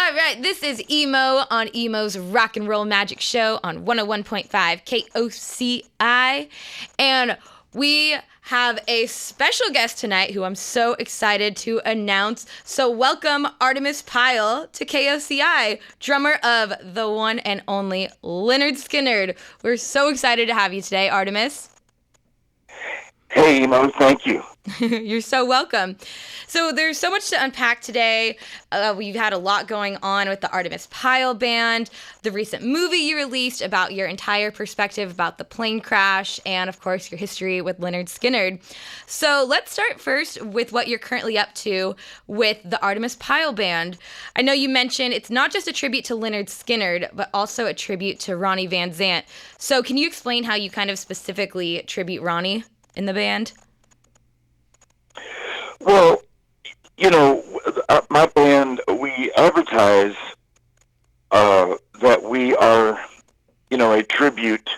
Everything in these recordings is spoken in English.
All right, this is Emo on Emo's Rock and Roll Magic Show on 101.5 KOCI. And we have a special guest tonight who I'm so excited to announce. So welcome Artimus Pyle to KOCI, drummer of the one and only Lynyrd Skynyrd. We're so excited to have you today, Artimus. Hey, Emo, thank you. You're so welcome. So there's so much to unpack today. We've had a lot going on with the Artimus Pyle Band, the recent movie you released about your entire perspective about the plane crash, and of course your history with Lynyrd Skynyrd. So let's start first with what you're currently up to with the Artimus Pyle Band. I know you mentioned it's not just a tribute to Lynyrd Skynyrd, but also a tribute to Ronnie Van Zant. So can you explain how you kind of specifically tribute Ronnie in the band? Well, you know, my band, we advertise that we are, a tribute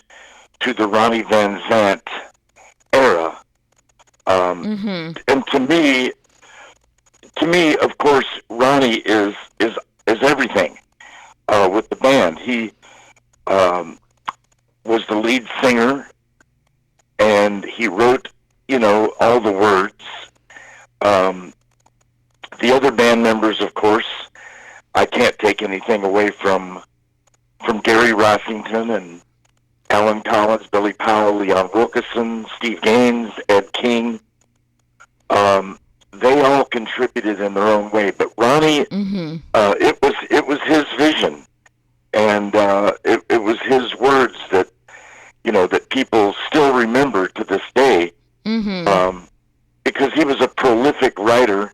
to the Ronnie Van Zant era. And to me, of course, Ronnie is everything with the band. He was the lead singer, and he wrote, all the words. The other band members, of course, I can't take anything away from Gary Rossington and Alan Collins, Billy Powell, Leon Wilkeson, Steve Gaines, Ed King. They all contributed in their own way, but Ronnie, it was his vision, and it was his words that that people still remember to this day. Because he was a prolific writer.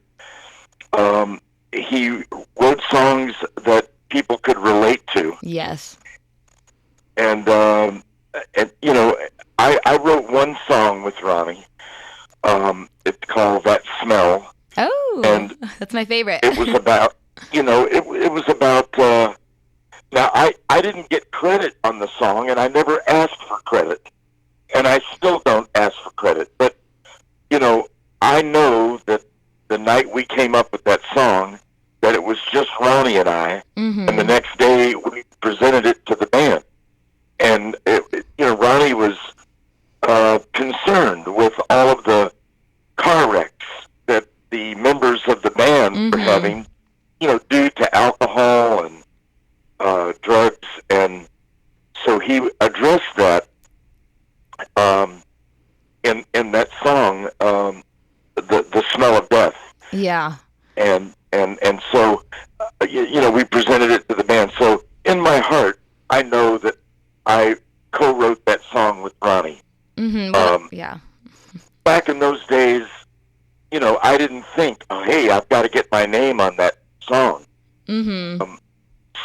He wrote songs that people could relate to. Yes. And I wrote one song with Ronnie. It's called That Smell. Oh, and that's my favorite. It was about, it was about, now I didn't get credit on the song, and I never asked for credit. And I still don't ask for credit. But, I know that the night we came up with that song, that it was just Ronnie and I, and the next day we presented it to the band. And, Ronnie was concerned with all of the car wrecks that the members of the band were having, due to alcohol and drugs. And so he addressed that in that song, the smell of death. Yeah. And so, we presented it to the band. So in my heart, I know that I co-wrote that song with Ronnie. Yeah. Back in those days, I didn't think, oh, hey, I've got to get my name on that song.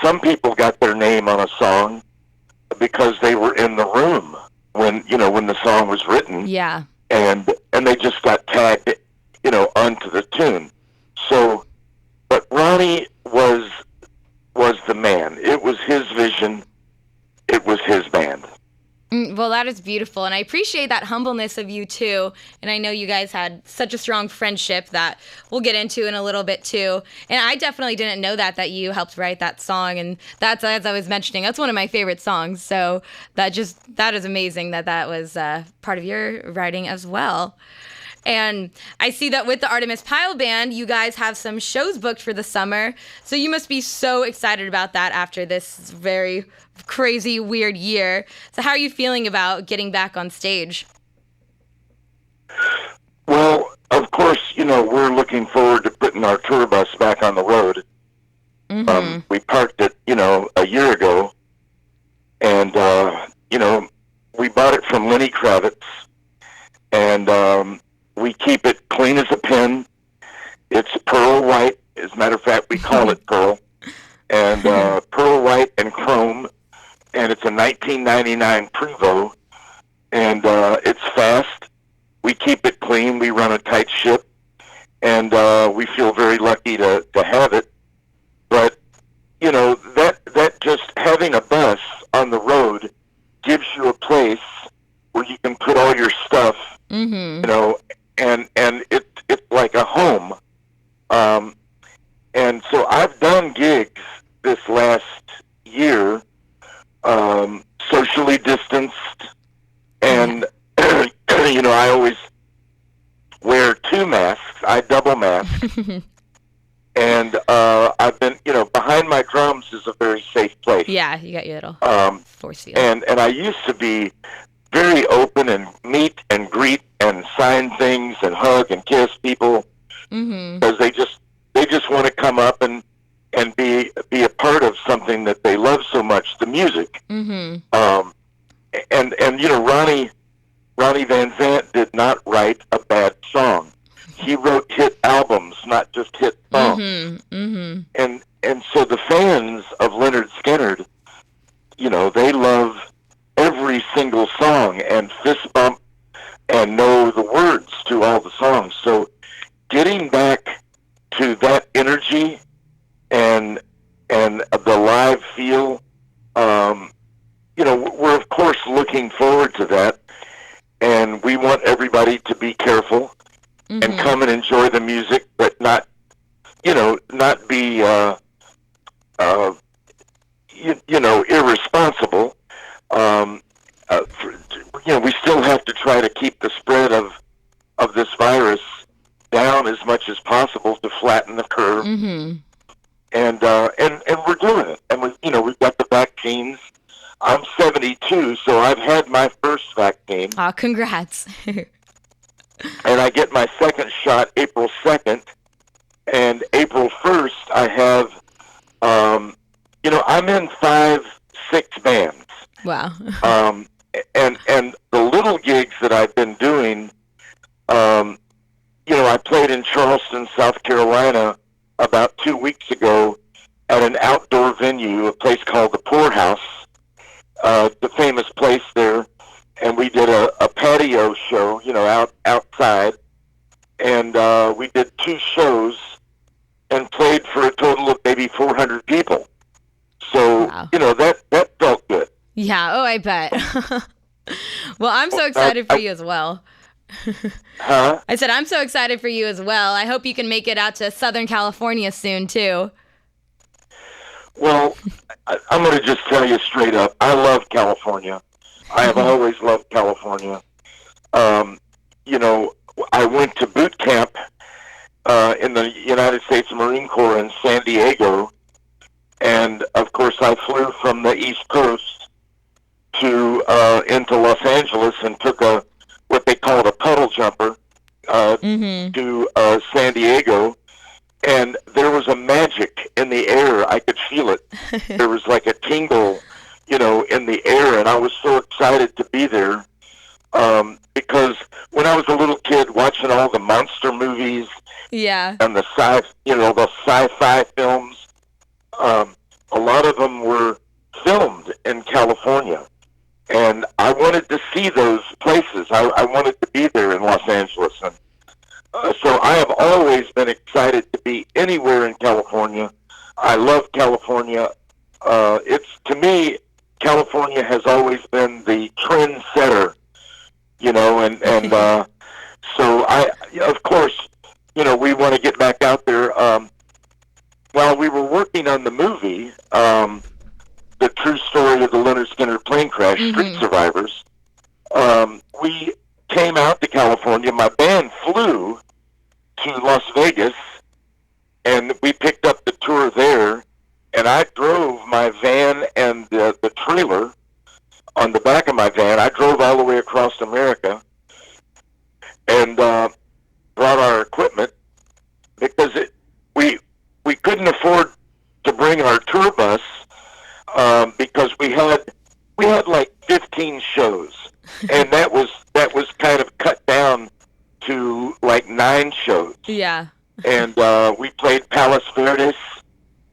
Some people got their name on a song because they were in the room when the song was written. Yeah. And they just got tagged, onto the tune. So, but Ronnie was the man. It was his vision. It was his band. Well, that is beautiful, and I appreciate that humbleness of you too. And I know you guys had such a strong friendship that we'll get into in a little bit too. And I definitely didn't know that you helped write that song, and that's, as I was mentioning, that's one of my favorite songs. So that is amazing that was part of your writing as well. And I see that with the Artimus Pyle Band, you guys have some shows booked for the summer. So you must be so excited about that after this very crazy, weird year. So how are you feeling about getting back on stage? Well, of course, we're looking forward to putting our tour bus back on the road. We parked it, a year ago. And, we bought it from Lenny Kravitz. And, we keep it clean as a pin. It's pearl white. As a matter of fact, we call it pearl. And pearl white and chrome. And it's a 1999 Prevost. And it's fast. We keep it clean. We run a tight ship. And we feel very lucky to have it. But, that just having a bus on the road gives you a place where you can put all your stuff, and it's like a home. And so I've done gigs this last year, socially distanced, and I always wear 2 masks. I double mask, and I've been, behind my drums is a very safe place. Yeah, you got your little force field. And I used to be very open and meet and greet and sign things and hug and kiss people because they just want to come up and be a part of something that they love so much, the music. And Ronnie Van Zant did not write a bad song. He wrote hit albums, not just hit songs. And so the fans of Lynyrd Skynyrd, they love every single song and fist bump and know the words to all the songs. So getting back to that energy and the live feel, we're of course looking forward to that, and we want everybody to be careful and come and enjoy the music, but not be irresponsible. We still have to try to keep the spread of this virus down as much as possible to flatten the curve. And we're doing it. And we've got the vaccines. I'm 72, so I've had my first vaccine. Oh, congrats. And I get my second shot April 2nd. And April 1st, I have, I'm in 5-6 bands. Wow. And the little gigs that I've been doing, I played in Charleston, South Carolina about 2 weeks ago at an outdoor venue, a place called the Poorhouse, the famous place there. And we did a patio show, outside. And we did 2 shows and played for a total of maybe 400 people. So, wow. That felt good. Yeah, I bet. Well, I'm so excited for you as well. Huh? I said, I'm so excited for you as well. I hope you can make it out to Southern California soon, too. Well, I'm going to just tell you straight up, I love California. I have always loved California. I went to boot camp in the United States Marine Corps in San Diego, and of course I flew from the East Coast to into Los Angeles and took what they called a puddle jumper to San Diego, and there was a magic in the air. I could feel it. There was like a tingle, in the air, and I was so excited to be there because when I was a little kid watching all the monster movies, and the sci-fi films, a lot of them were filmed in California. And I wanted to see those places. I wanted to be there in Los Angeles. And so I have always been excited to be anywhere in California. I love California. To me, California has always been the trendsetter, and so of course, we want to get back out there. While we were working on the movie, the true story of the Lynyrd Skynyrd plane crash, Street Survivors, we came out to California. My band flew to Las Vegas, and we picked up the tour there, and I drove my van and the trailer on the back of my van. I drove all the way across America and brought our equipment because we couldn't afford to bring our tour bus because we had like 15 shows, and that was kind of cut down to like 9 shows. Yeah. And we played Palos Verdes.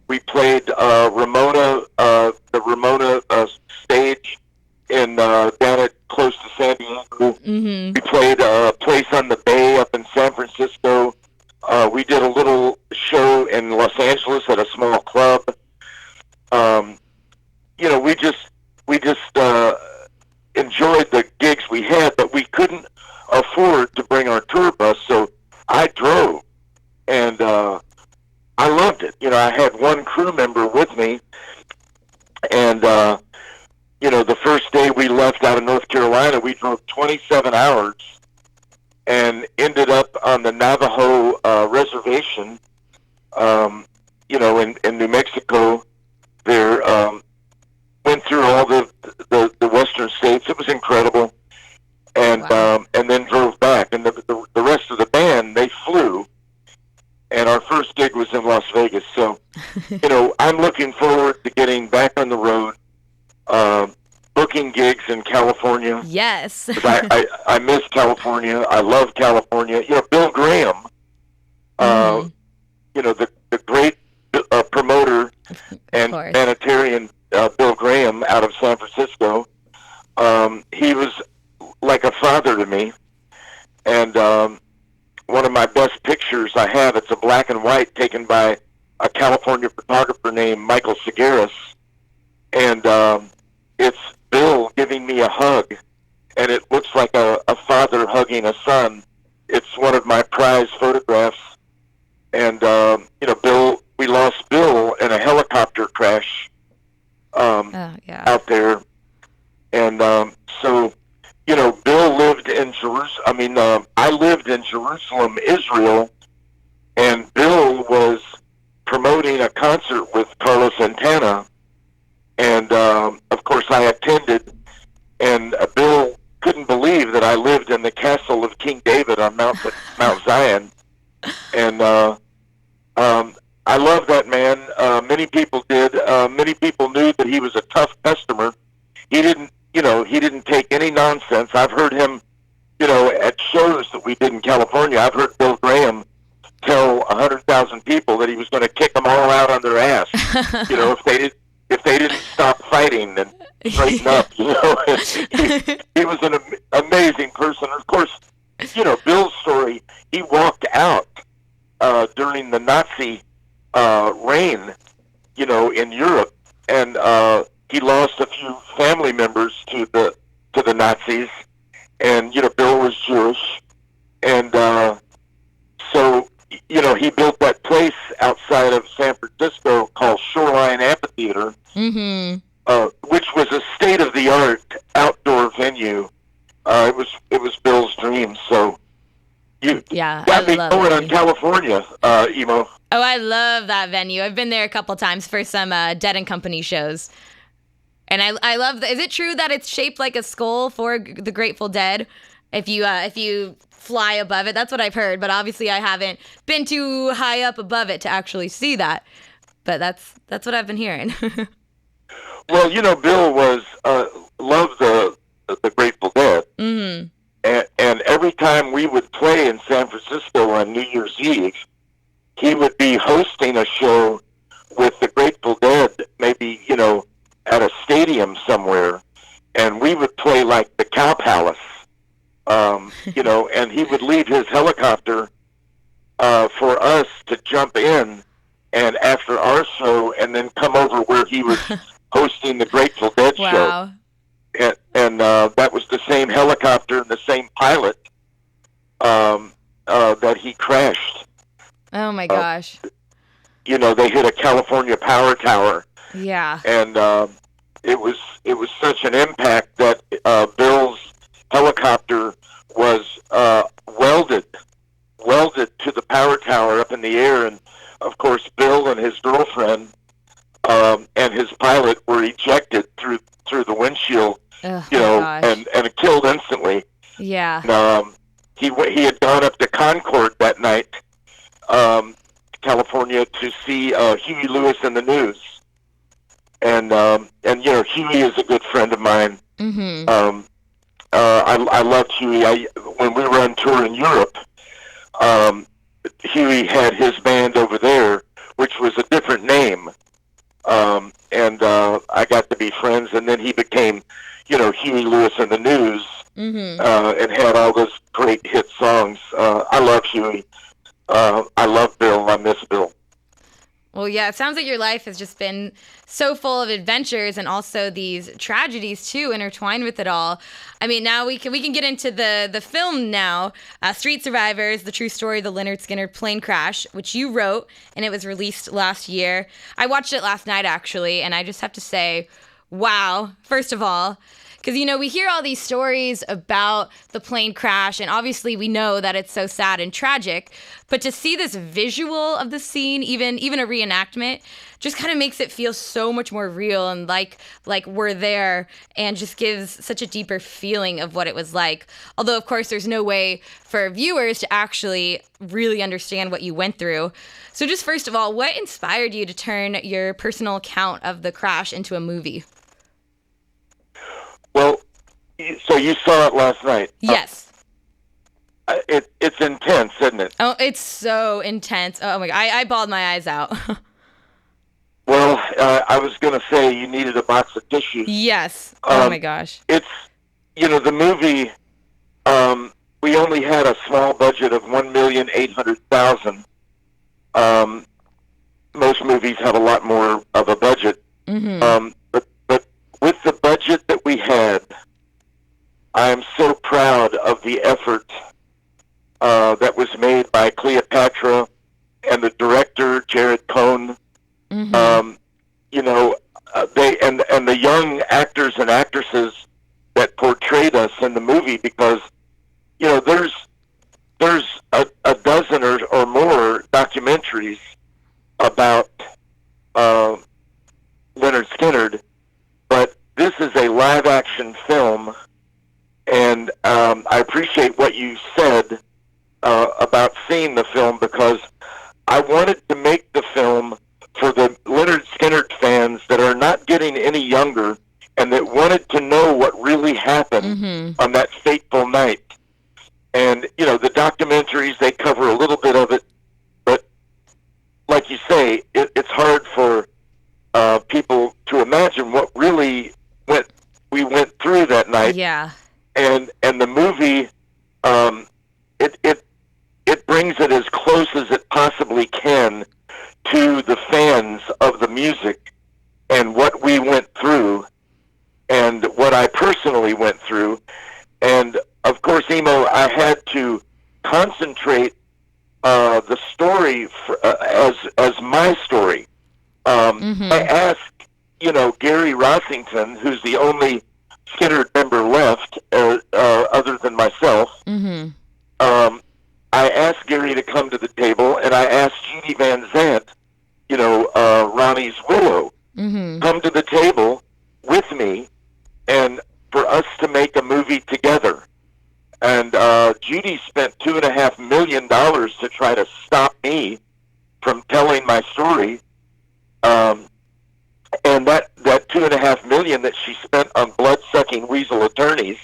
We played Ramona, the Ramona stage in down at close to San Diego. We played a place on the bay up in San Francisco. We did a little show in Los Angeles at a small club. We just enjoyed the gigs we had, but we couldn't afford to bring our tour bus, so I drove, and I loved it. I had one crew member with me And the first day we left out of North Carolina, we drove 27 hours and ended up on the Navajo reservation, in New Mexico. There, went through all the western states. It was incredible. And Wow. and then drove back. And the rest of the band, they flew. And our first gig was in Las Vegas. So, I'm looking forward to getting back on the road, booking gigs in California. Yes. 'Cause I miss California. I love California. Bill Graham, Mhm. the great promoter and course. humanitarian Bill Graham out of San Francisco. He was like a father to me. And one of my best pictures I have, it's a black and white taken by a California photographer named Michael Segueras. And it's Bill giving me a hug, and it looks like a father hugging a son. It's one of my prized photographs. And, we lost Bill in a helicopter crash Oh, yeah. out there. And so, Bill lived in Jerusalem. I mean, I lived in Jerusalem, Israel, and Bill was promoting a concert with Carlos Santana. And, of course, I attended, and Bill couldn't believe that I lived in the castle of King David on Mount Zion. And I love that man. Many people did. Many people knew that he was a tough customer. He didn't take any nonsense. I've heard him, at shows that we did in California, I've heard Bill Graham tell 100,000 people that he was going to kick them all out on their ass, if they didn't stop fighting and straighten up, he was an amazing person. Of course, Bill's story, he walked out during the Nazi reign, in Europe, and he lost a few family members to the Nazis, and Bill was Jewish, and so he built that place outside of San Francisco called Shoreline Amphitheater, which was a state-of-the-art outdoor venue. It was Bill's dream. So you got me going on California, Emo. Oh, I love that venue. I've been there a couple times for some Dead and Company shows. And I love is it true that it's shaped like a skull for the Grateful Dead? If you fly above it, that's what I've heard. But obviously, I haven't been too high up above it to actually see that. But that's what I've been hearing. Well, Bill was loved the Grateful Dead, and every time we would play in San Francisco on New Year's Eve, he would be hosting a show with the Grateful Dead, maybe at a stadium somewhere, and we would play like the Cow Palace, and he would leave his helicopter for us to jump in, and after our show, and then come over where he was hosting the Grateful Dead show. And that was the same helicopter and the same pilot that he crashed. Oh my gosh. They hit a California power tower. Yeah. And it was such an impact that Bill's helicopter was welded to the power tower up in the air, and of course Bill and his girlfriend and his pilot were ejected through the windshield, and killed instantly. Yeah. And, he had gone up to Concord that night, California, to see Huey Lewis and the News, and Huey is a good friend of mine. I loved Huey. When we were on tour in Europe, Huey had his band over there, which was a different name, and I got to be friends, and then he became, Huey Lewis and the News, and had all those great hit songs. I love Huey. I love Bill. I miss Bill. Well, yeah, it sounds like your life has just been so full of adventures and also these tragedies too intertwined with it all. I mean, now we can get into the film now. Street Survivors: The True Story of the Lynyrd Skynyrd Plane Crash, which you wrote, and it was released last year. I watched it last night actually, and I just have to say, wow, first of all. Because, we hear all these stories about the plane crash, and obviously we know that it's so sad and tragic. But to see this visual of the scene, even a reenactment, just kind of makes it feel so much more real and like we're there, and just gives such a deeper feeling of what it was like. Although, of course, there's no way for viewers to actually really understand what you went through. So just first of all, what inspired you to turn your personal account of the crash into a movie? Well, so you saw it last night. Yes. It's intense, isn't it? Oh, it's so intense. Oh my God, I bawled my eyes out. Well, I was going to say you needed a box of tissues. Yes. Oh my gosh. It's, the movie, we only had a small budget of $1,800,000. Most movies have a lot more of a budget. Mm-hmm. But with the budget that we had, I am so proud of the effort that was made by Cleopatra and the director, Jared Cohn. Mm-hmm. They and the young actors and actresses that portrayed us in the movie, because there's a dozen or more documentaries about Lynyrd Skynyrd, but this is a live action film, and I appreciate what you said about seeing the film, because I wanted to make the film for the Lynyrd Skynyrd fans that are not getting any younger and that wanted to know what really happened on that fateful night. And, the documentaries, they cover a little bit of it, but like you say, it's hard for people to imagine what really we went through that night. Yeah. And the movie, it brings it as close as it possibly can to the fans of the music and what we went through and what I personally went through. And of course, Emo, I had to concentrate the story as my story. I asked, Gary Rossington, who's the only Skynyrd member left, other than myself. I asked Gary to come to the table, and I asked Judy Van Zandt, Ronnie's widow, come to the table with me, and for us to make a movie together. And Judy spent $2.5 million to try to stop me from telling my story. And that $2.5 million that she spent on blood-sucking weasel attorneys,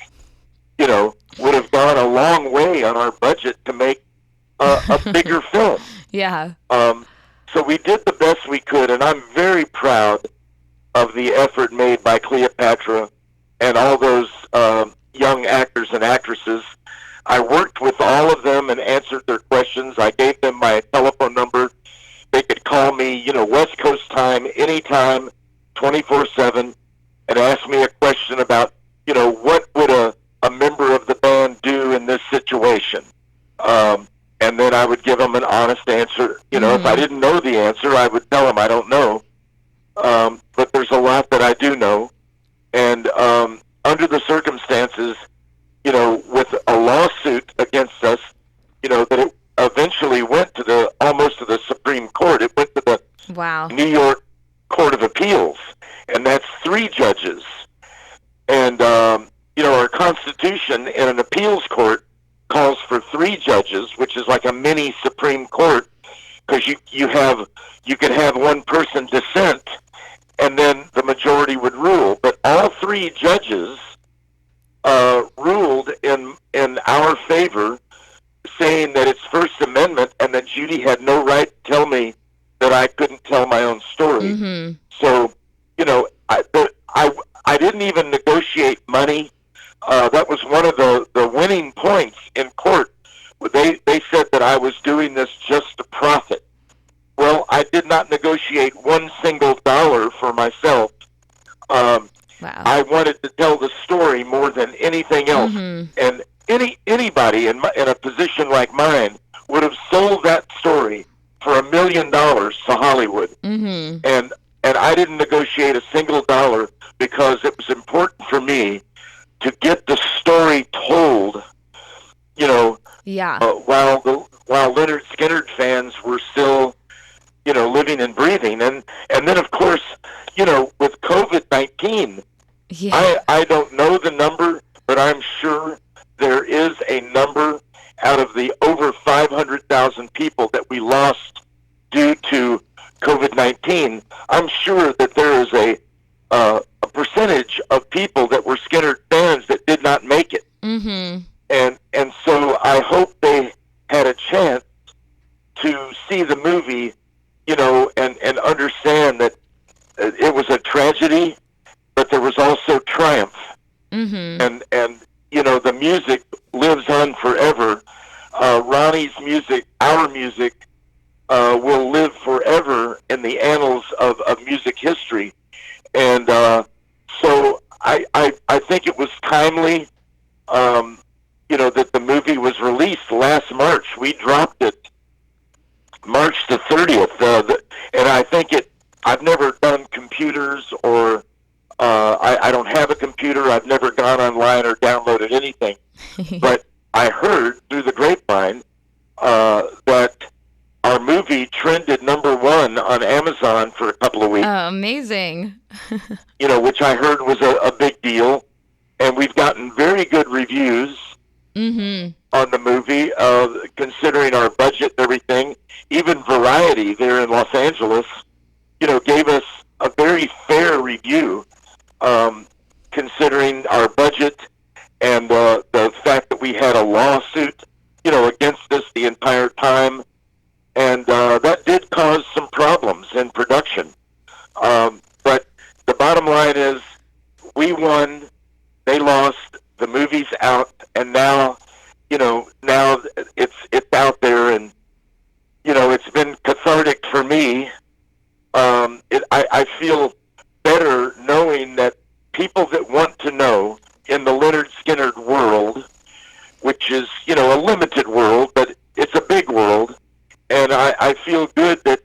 would have gone a long way on our budget to make a bigger film. Yeah. So we did the best we could, and I'm very proud of the effort made by Cleopatra and all those young actors and actresses. I worked with all of them and answered their questions. I gave them my telephone number. They could call me, West Coast time, anytime, 24/7, and ask me a question about, what would a member of the band do in this situation? And then I would give them an honest answer. If I didn't know the answer, I would tell them I don't know. But there's a lot that I do know. And under the circumstances, with a lawsuit against us, that it eventually went to almost to the Supreme Court. It went to the New York Court of Appeals, and that's 3 judges. And, our Constitution in an appeals court calls for 3 judges, which is like a mini Supreme Court, because you could have one person dissent, and then the majority would rule. But all 3 judges ruled in our favor, saying that it's First Amendment and that Judy had no right to tell me that I couldn't tell my own story. So, I didn't even negotiate money. That was one of the winning points in court. They said that I was doing this just to profit. Well, I did not negotiate one single dollar for myself. Um, Wow. I wanted to tell the story more than anything else, and anybody in a position like mine would have sold that story for $1 million to Hollywood, and I didn't negotiate a single dollar because it was important for me to get the story told. You know, Yeah. while Lynyrd Skynyrd fans were still, living and breathing, and then of course, with COVID-19, Yeah. I don't know the number, but I'm sure there is a number out of the over 500,000 people that we lost due to COVID-19. I'm sure that there is a percentage of people that were Skynyrd fans that did not make it. And so I hope they had a chance to see the movie, and understand that it was a tragedy, but there was also triumph. And the music lives on forever. Ronnie's music, our music, will live forever in the annals of music history. And so I think it was timely, that the movie was released last March. We dropped it March the 30th. And I think I've never done computers or I don't have a computer. I've never gone online or downloaded anything. But I heard through the grapevine that our movie trended #1 on Amazon for a couple of weeks. Oh, amazing. Which I heard was a big deal. And we've gotten very good reviews on the movie, considering our budget and everything. Even Variety there in Los Angeles, gave us a very fair review, considering our budget and the fact that we had a lawsuit, against us the entire time. And that did cause some problems in production. But the bottom line is we won, they lost, the movie's out, and now it's out there, and it's been cathartic for me. I feel better knowing that people that want to know in the Lynyrd Skynyrd world, which is a limited world, but it's a big world, and I feel good that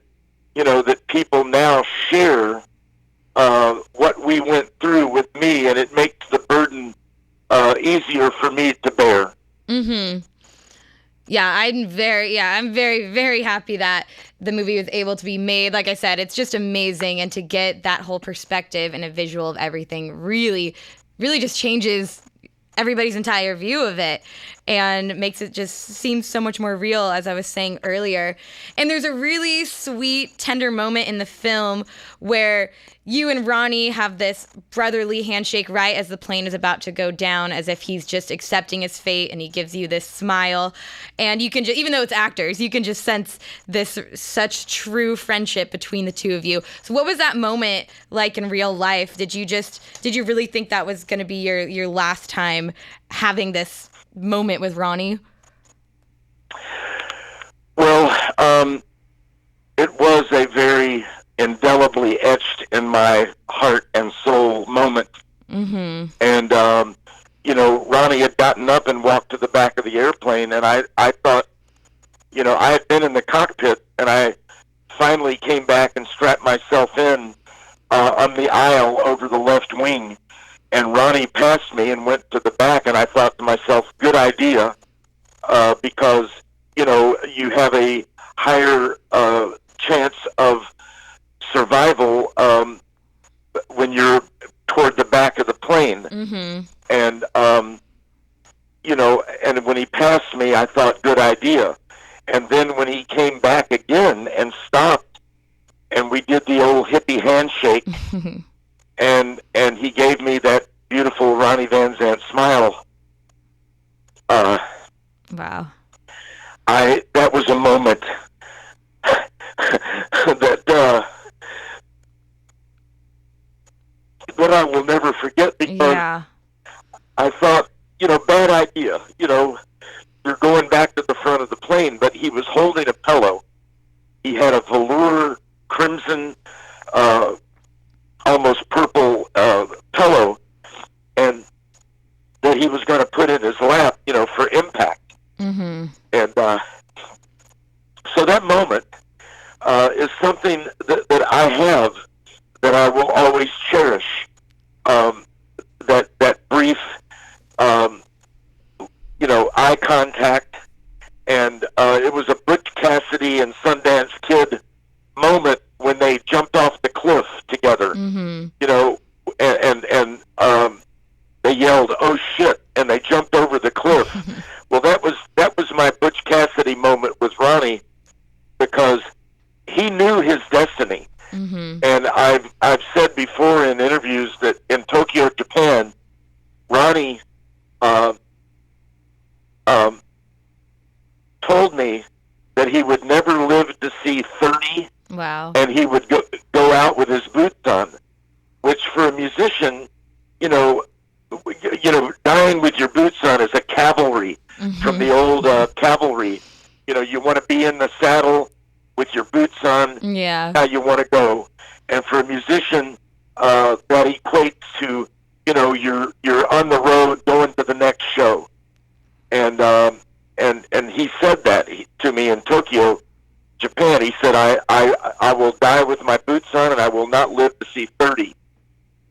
that people now share what we went through with me, and it makes the burden easier for me to bear. Yeah, I'm very, very happy that the movie was able to be made. Like I said, it's just amazing, and to get that whole perspective and a visual of everything really, really just changes everybody's entire view of it and makes it just seem so much more real, as I was saying earlier. And there's a really sweet, tender moment in the film where you and Ronnie have this brotherly handshake right as the plane is about to go down, as if he's just accepting his fate, and he gives you this smile. And you can just, even though it's actors, you can just sense this such true friendship between the two of you. So what was that moment like in real life? Did you really think that was going to be your last time having this moment with Ronnie? Well, it was a very indelibly etched in my heart and soul moment. And, Ronnie had gotten up and walked to the back of the airplane, and I thought, I had been in the cockpit, and I finally came back and strapped myself in on the aisle over the left wing, and Ronnie passed me and went to the back, and I thought to myself, good idea, because, you have a higher chance of survival when you're toward the back of the plane. And and when he passed me, I thought, good idea. And then when he came back again and stopped, and we did the old hippie handshake, and he gave me that beautiful Ronnie Van Zant smile. Wow. That was a moment that I will never forget, because I thought, bad idea. You're going back to the front of the plane, but he was holding a pillow, he had a velour crimson, almost purple pillow, and that he was going to put in his lap, for impact. Mm-hmm. And so that moment is something that I have, that I will always cherish. That brief, eye contact, and it was a Butch Cassidy and Sundance Kid moment when they jumped off the cliff together. Mm-hmm. And they yelled, "Oh shit!" and they jumped over the cliff. Well, that was my Butch Cassidy moment with Ronnie, because he knew his destiny. Mm-hmm. And I've said before in interviews that in Tokyo, Japan, Ronnie told me that he would never live to see 30. Wow. And he would go out with his boots on, which for a musician, dying with your boots on is a cavalry. Mm-hmm. From the old cavalry. You want to be in the saddle with your boots on. Yeah. How you want to go. And for a musician, that equates to, you're on the road going to the next show. And he said that to me in Tokyo, Japan. He said, I will die with my boots on, and I will not live to see 30.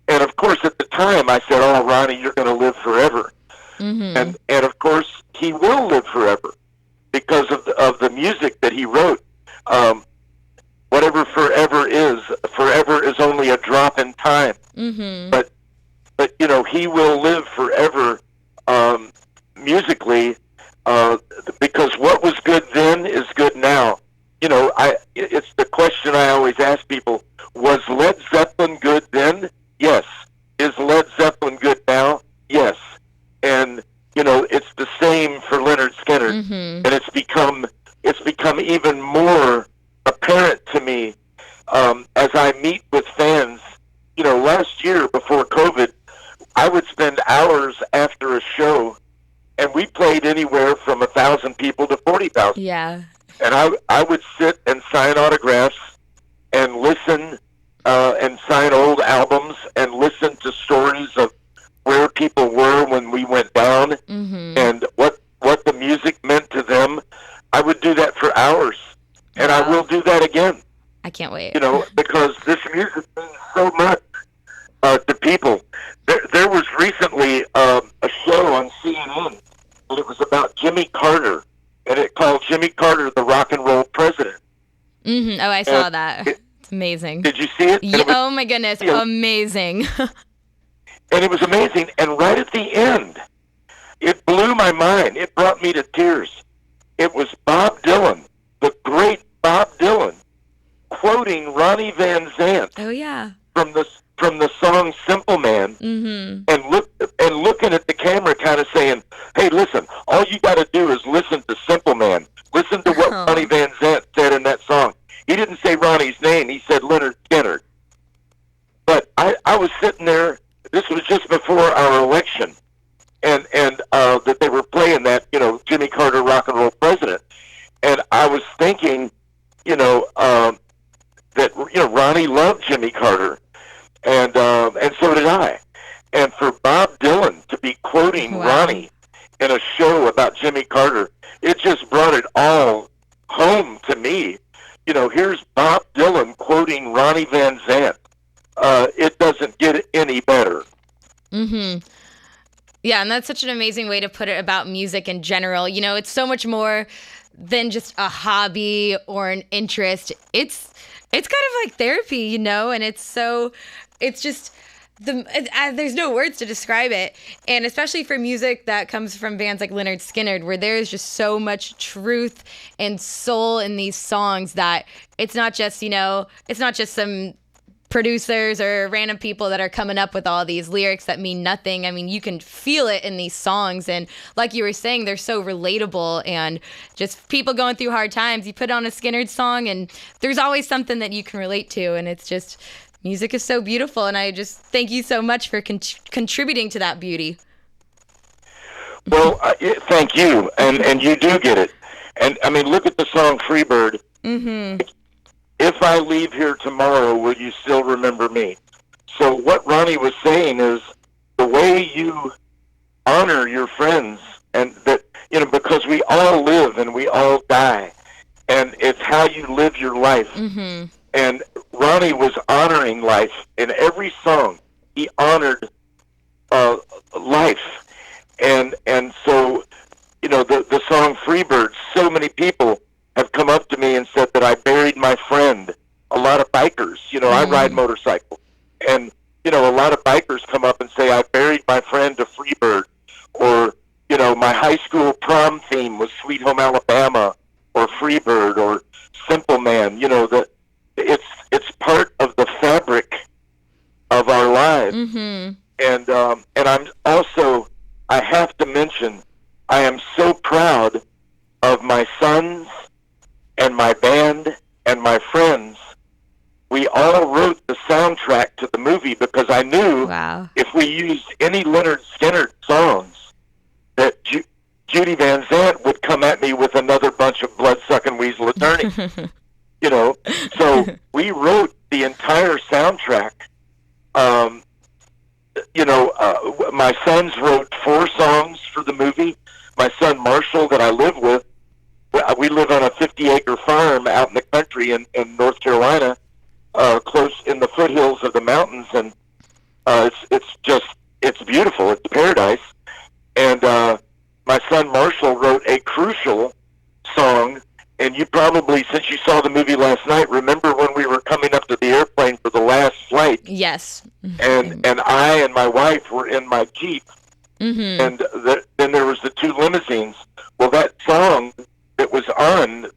And of course, at the time, I said, "Oh, Ronnie, you're going to live forever." Mm-hmm. And of course, he will live forever because of the music that he wrote. Whatever forever is only a drop in time. Mm-hmm. But he will live forever musically, because what was good then is good now. It's the question I always ask people: was Led Zeppelin good then? Yes. Is Led Zeppelin good now? Yes. And it's the same for Lynyrd Skynyrd. Mm-hmm. And it's become even more apparent to me as I meet with fans. Last year before COVID, I would spend hours after a show, and we played anywhere from 1,000 people to 40,000. Yeah. And I would sit and sign autographs and listen and sign old albums and listen to stories of where people were when we went down. Mm-hmm. And what the music meant to them. I would do that for hours, and Wow. I will do that again. I can't wait. Because this music means so much to people. There was recently a show on CNN, and it was about Jimmy Carter, and it called Jimmy Carter, the Rock and Roll President. Mm-hmm. Oh, I saw that. It's amazing. Did you see it? Yeah, oh my goodness, amazing. And it was amazing. And right at the end, it blew my mind. It brought me to tears. It was Bob Dylan, the great Bob Dylan, quoting Ronnie Van Zant. Oh yeah. From the song Simple Man. Mm-hmm. And looking at the camera, kind of saying, "Hey, listen, all you got to do is listen to Simple Man. Listen to what Ronnie Van Zant said in that song." He didn't say Ronnie's name. He said Lynyrd Skynyrd. But I was sitting there. This was just before our election, and that they were playing that, Jimmy Carter, Rock and Roll President, and I was thinking, that Ronnie loved Jimmy Carter, and so did I, and for Bob Dylan to be quoting Ronnie in a show about Jimmy Carter, it just brought it all home to me. Here's Bob Dylan quoting Ronnie Van Zant. It doesn't get any better. Mm-hmm. Yeah, and that's such an amazing way to put it about music in general. It's so much more than just a hobby or an interest. It's kind of like therapy, and it's just there's no words to describe it. And especially for music that comes from bands like Lynyrd Skynyrd, where there's just so much truth and soul in these songs that it's not just, it's not just some producers or random people that are coming up with all these lyrics that mean nothing. I mean, you can feel it in these songs, and like you were saying, they're so relatable, and just people going through hard times, you put on a Skynyrd song and there's always something that you can relate to, and it's just, music is so beautiful, and I just thank you so much for contributing to that beauty. Well, thank you, and you do get it. And I mean, look at the song Freebird. Mm-hmm. if I leave here tomorrow, will you still remember me? So what Ronnie was saying is the way you honor your friends, and that, because we all live and we all die, and it's how you live your life. Mm-hmm. And Ronnie was honoring life in every song. He honored life, and so the song Freebird. So many people have come up to me and said that I buried my friend. A lot of bikers, I ride motorcycles, and a lot of bikers come up and say I buried my friend to Freebird, or my high school prom theme was Sweet Home Alabama, or Freebird, or Simple Man. That it's part of the fabric of our lives. Mm-hmm. And I'm also, I have to mention, I am so proud of my sons and my band and my friends. We all wrote the soundtrack to the movie because I knew if we used any Lynyrd Skynyrd songs that Judy Van Zandt would come at me with another bunch of blood-sucking weasel attorneys. So we wrote the entire soundtrack. My sons wrote 4 songs for the movie. My son Marshall, that I live with, we live on a 50-acre farm out in the country in North Carolina, close in the foothills of the mountains, and it's beautiful. It's paradise. And my son Marshall wrote a crucial song. And you probably, since you saw the movie last night, remember when we were coming up to the airplane for the last flight? Yes. And I and my wife were in my Jeep, and then there was the 2 limousines. Well, that song that was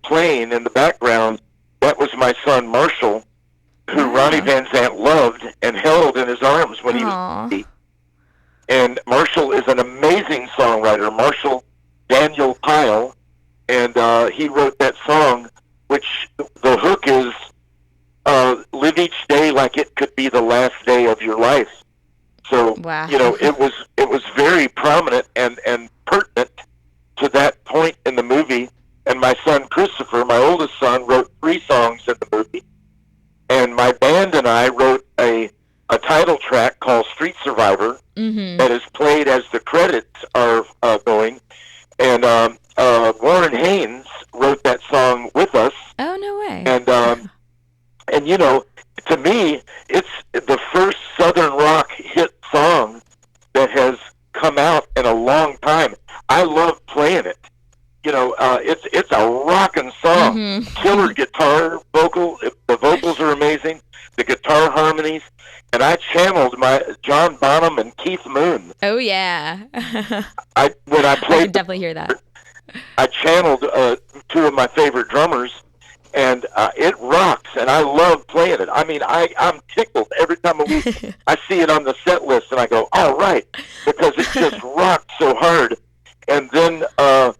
playing in the background, that was my son Marshall, who Ronnie Van Zant loved and held in his arms when he was baby. And Marshall is an amazing songwriter, Marshall Daniel Pyle. And he wrote that song, which the hook is, live each day like it could be the last day of your life. So, it was very prominent and pertinent to that point in the movie. And my son Christopher, my oldest son, wrote 3 songs in the movie. And my band and I wrote a title track called Street Survivor that is played as the credits are going. And Warren Haynes wrote that song with us. Oh, no way. And to me, it's the first Southern rock hit song that has come out in a long time. I love playing it. It's a rockin' song. Killer guitar vocal. The vocals are amazing. The guitar harmonies. And I channeled my John Bonham and Keith Moon. Oh, yeah. When I played, I could definitely hear that. I channeled 2 of my favorite drummers, and it rocks, and I love playing it. I mean, I'm tickled every time I see it on the set list, and I go, all right, because it just rocked so hard. And then 2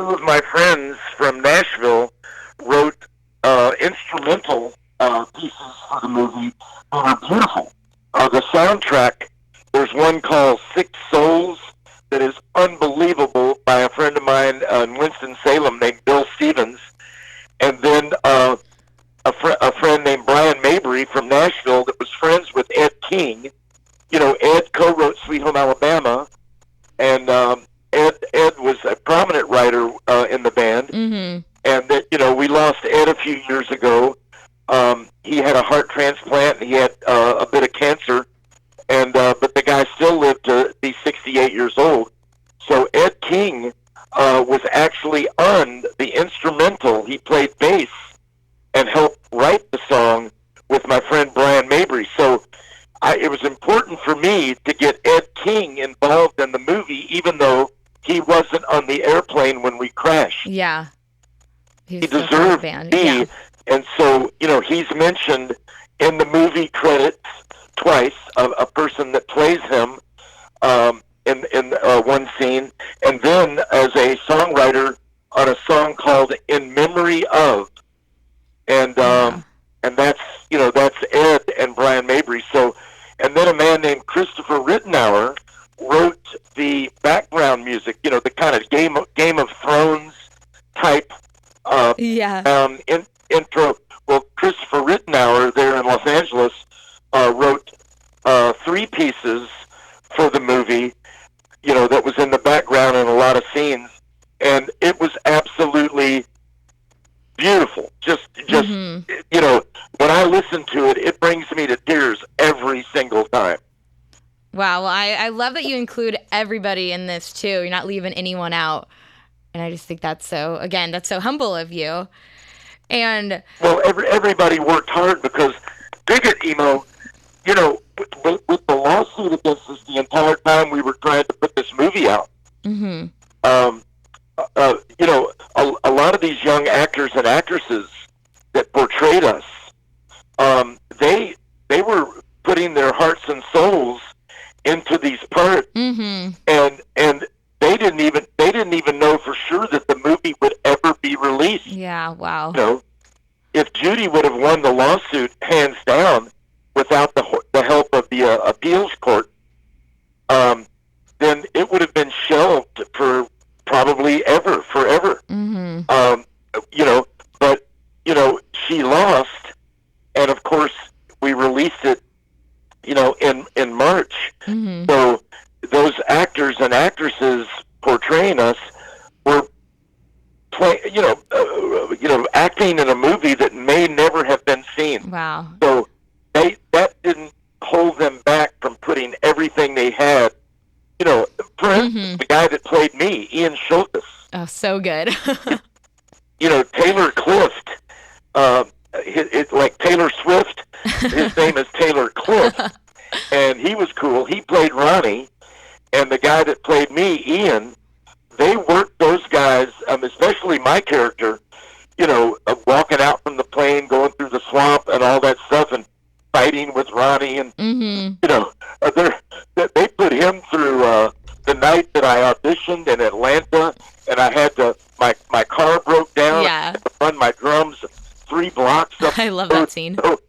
of my friends from Nashville wrote instrumental pieces for the movie that are beautiful. The soundtrack, there's one called 6 Souls that is unbelievable by a friend of mine in Winston-Salem named Bill Stevens. And then a friend named Brian Mabry from Nashville that was friends with Ed King. Ed co-wrote Sweet Home Alabama, and Ed was a prominent writer in the band. And that, we lost Ed a few years ago. He had a heart transplant, and he had a bit of cancer, and but the guy still lived to be 68 years old. So Ed King was actually on the instrumental. He played bass and helped write the song with my friend Brian Mabry. So it was important for me to get Ed King involved in the movie, even though he wasn't on the airplane when we crashed. Yeah. He deserved to be. And so, he's mentioned in the movie credits twice, a person that plays him in one scene, and then as a songwriter on a song called "In Memory of," and that's Ed and Brian Mabry. So, and then a man named Christopher Rittenauer wrote the background music. The kind of Game of Thrones type intro. Well, Christopher Rittenauer there in Los Angeles wrote 3 pieces for the movie, that was in the background in a lot of scenes, and it was absolutely beautiful. Just when I listen to it, it brings me to tears every single time. Wow, well, I love that you include everybody in this too. You're not leaving anyone out, and I just think that's so humble of you. And well, everybody worked hard because Bigot emo, with the lawsuit against us the entire time we were trying to put this movie out. Mm-hmm. A lot of these young actors and actresses that portrayed us, they were putting their hearts and souls into these parts, mm-hmm. and they didn't even know for sure that the movie would ever be released. Yeah, wow. If Judy would have won the lawsuit hands down without the help of the appeals court, then it would have been shelved for probably forever. Mm-hmm. But she lost, and of course we released it, in March. Mm-hmm. So those actors and actresses portraying us were acting in a movie that may never have been seen. Wow. So that didn't hold them back from putting everything they had. For instance, the guy that played me, Ian Schultes. Oh, so good. Taylor Clift. It's like Taylor Swift. His name is Taylor Clift, and he was cool. He played Ronnie, and the guy that played me, Ian. They worked those guys, especially my character. Walking out from the plane, going through the swamp, and all that stuff, and fighting with Ronnie, and they put him through the night that I auditioned in Atlanta, and I had to my car broke down. Yeah. I had to run my drums 3 blocks up. I love that scene. So,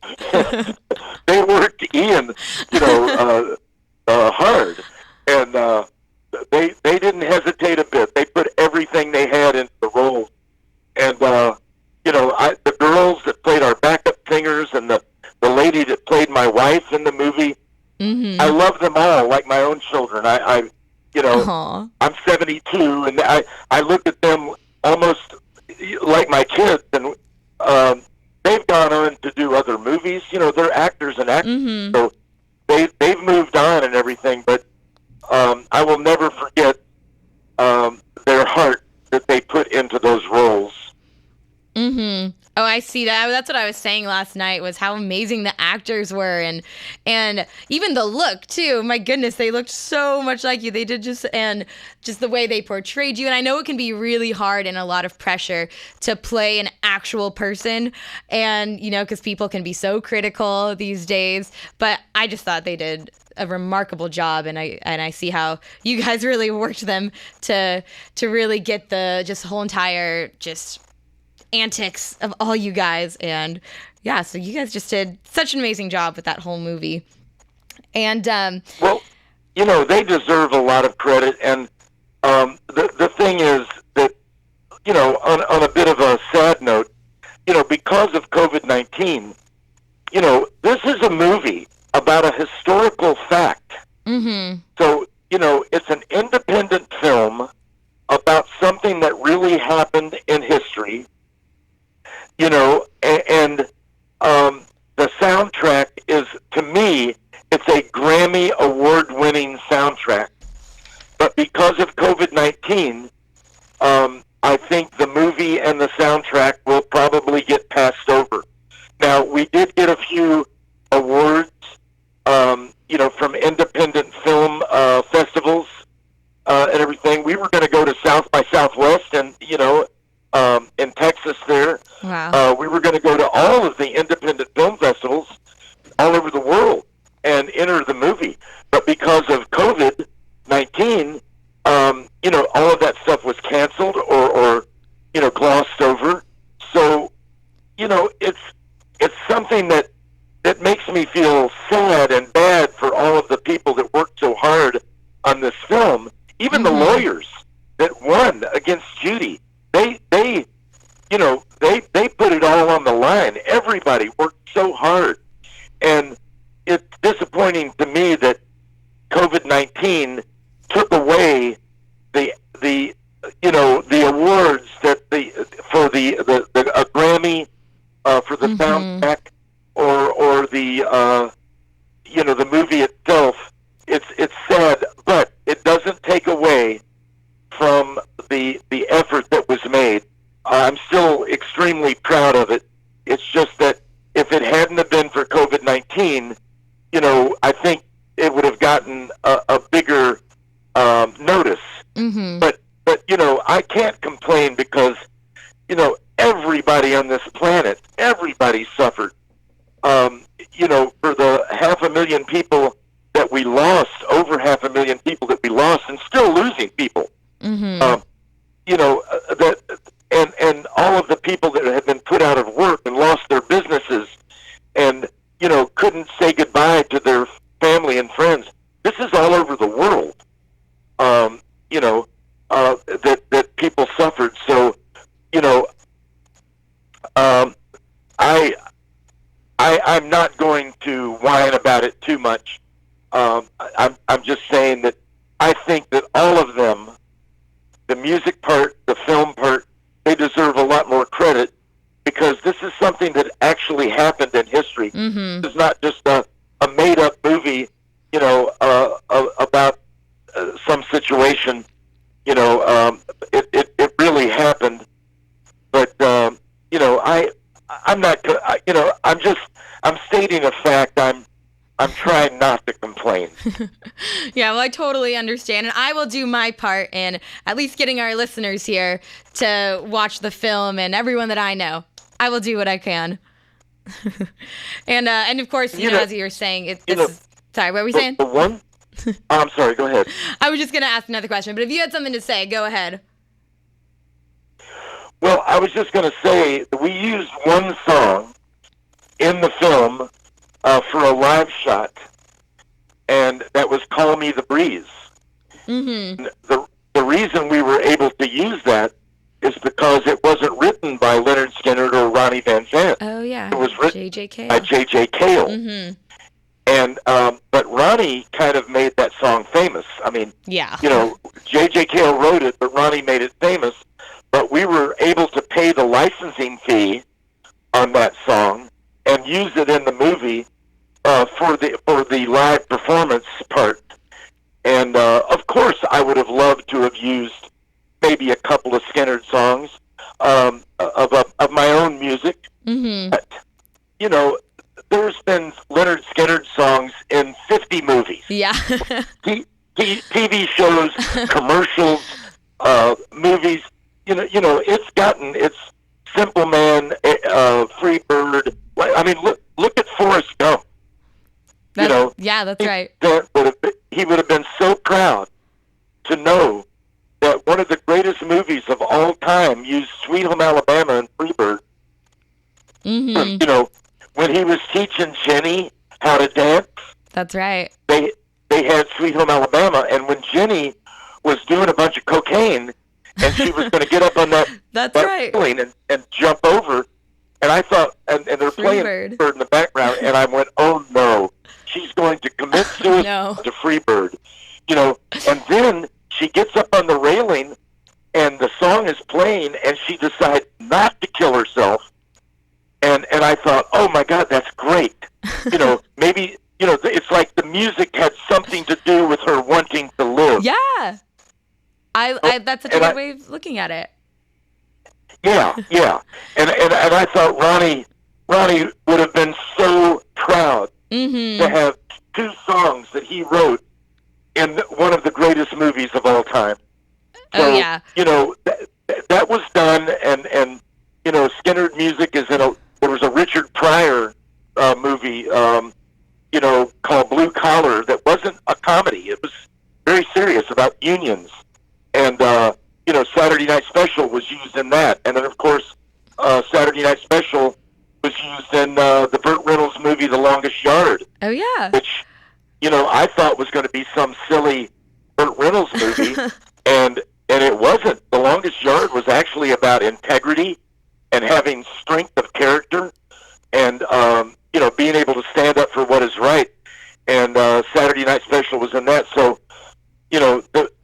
they worked Ian, hard, and they didn't hesitate a bit. They put everything they had into the role, and the girls that played our backup singers and the lady that played my wife in the movie, mm-hmm. I love them all like my own children. I'm 72, and I look at them almost like my kids, and they've gone on to do other movies. They're actors and actors, mm-hmm. so they've moved on and everything. But I will never forget their heart that they put into those roles. Mm-hmm. Oh, I see that. That's what I was saying last night, was how amazing the actors were, and even the look too. My goodness, they looked so much like you. They did just the way they portrayed you. And I know it can be really hard and a lot of pressure to play an actual person, and because people can be so critical these days. But I just thought they did a remarkable job, and I see how you guys really worked them to really get the whole entire antics of all you guys. And yeah, so you guys just did such an amazing job with that whole movie. And well, they deserve a lot of credit, and the thing is that on a bit of a sad note, because of COVID-19, this is a movie about a historical fact. Mm-hmm. So it's an independent film about something that really happened in history. And the soundtrack is, to me, it's a Grammy award-winning soundtrack. But because of COVID-19, I think the movie and the soundtrack will probably get passed over. Now, we did get a few awards, from independent film festivals and everything. We were going to go to South by Southwest, and in Texas there. Wow. We were going to go to all of the independent film festivals all over the world and enter the movie. But because of COVID-19, all of that stuff was canceled or glossed over. So, it's something that makes me feel sad and bad for all of the people that worked so hard on this film. Even the lawyers that won against Judy. They put it all on the line. Everybody disappointing to me that COVID-19 took away the awards that for a Grammy for the soundtrack or the movie itself. It's sad, but it doesn't take away from the effort that was made. I'm still extremely proud of it. It's just that if it hadn't have been for COVID-19, I think it would have gotten a bigger notice. But I can't complain because everybody on this planet, everybody suffered. For the 500,000 people that we lost, over 500,000 people that we lost, and still losing people. And all of the people that had been put out of work and lost their businesses, and couldn't say goodbye to their family and friends. This is all over the world. That people suffered. So, I'm not going to whine about it too much. I'm just saying that I think that all of them, the music part, the film part, they deserve a lot more credit because this is something that actually happened in history. This is not just a made-up movie, about some situation. It really happened. But I'm not. I'm stating a fact. I'm trying not to complain. Yeah, well, I totally understand. And I will do my part in at least getting our listeners here to watch the film, and everyone that I know. I will do what I can. And of course, as you were saying, sorry, what were we saying? The one? I'm sorry, go ahead. I was just going to ask another question, but if you had something to say, go ahead. Well, I was just going to say that we used one song in the film for a live shot, and that was "Call Me the Breeze." The reason we were able to use that is because it wasn't written by Lynyrd Skynyrd or Ronnie Van Zant. Oh yeah, it was written J.J. Cale. by J.J. Cale. And but Ronnie kind of made that song famous. I mean, J.J. Cale wrote it, but Ronnie made it famous. But we were able to pay the licensing fee on that song and use it in the movie for the live performance part. And of course, I would have loved to have used maybe a couple of Skynyrd songs of my own music. But there's been Lynyrd Skynyrd songs in 50 movies. Yeah. TV shows, commercials, movies. It's gotten its Simple Man, Free Bird. I mean, look at Forrest Gump. Yeah, that's right. He would have been so proud to know that one of the greatest movies of all time used Sweet Home Alabama and Free Bird. When he was teaching Jenny how to dance. That's right. They had Sweet Home Alabama, and when Jenny was doing a bunch of cocaine, and she was going to get up on that ceiling and jump over, and I thought, and they're playing Freebird in the background, and I went, oh no, she's going to commit suicide to Freebird. And then she gets up on the railing, and the song is playing, and she decides not to kill herself. And I thought, oh my God, that's great. Maybe, it's like the music had something to do with her wanting to live. Yeah. That's such a good way of looking at it. Yeah. And I thought Ronnie would have been so proud to have two songs that he wrote in one of the greatest movies of all time. So, that was done, and Skynyrd music is there was a Richard Pryor movie, called Blue Collar that wasn't a comedy. It was very serious about unions. And, Saturday Night Special was used in that. And then, of course, Saturday Night Special was used in the Burt Reynolds movie, The Longest Yard. Oh, yeah. Which, I thought was going to be some silly Burt Reynolds movie. and it wasn't. The Longest Yard was actually about integrity and having strength of character and, being able to stand up for what is right. and Saturday Night Special was in that. So,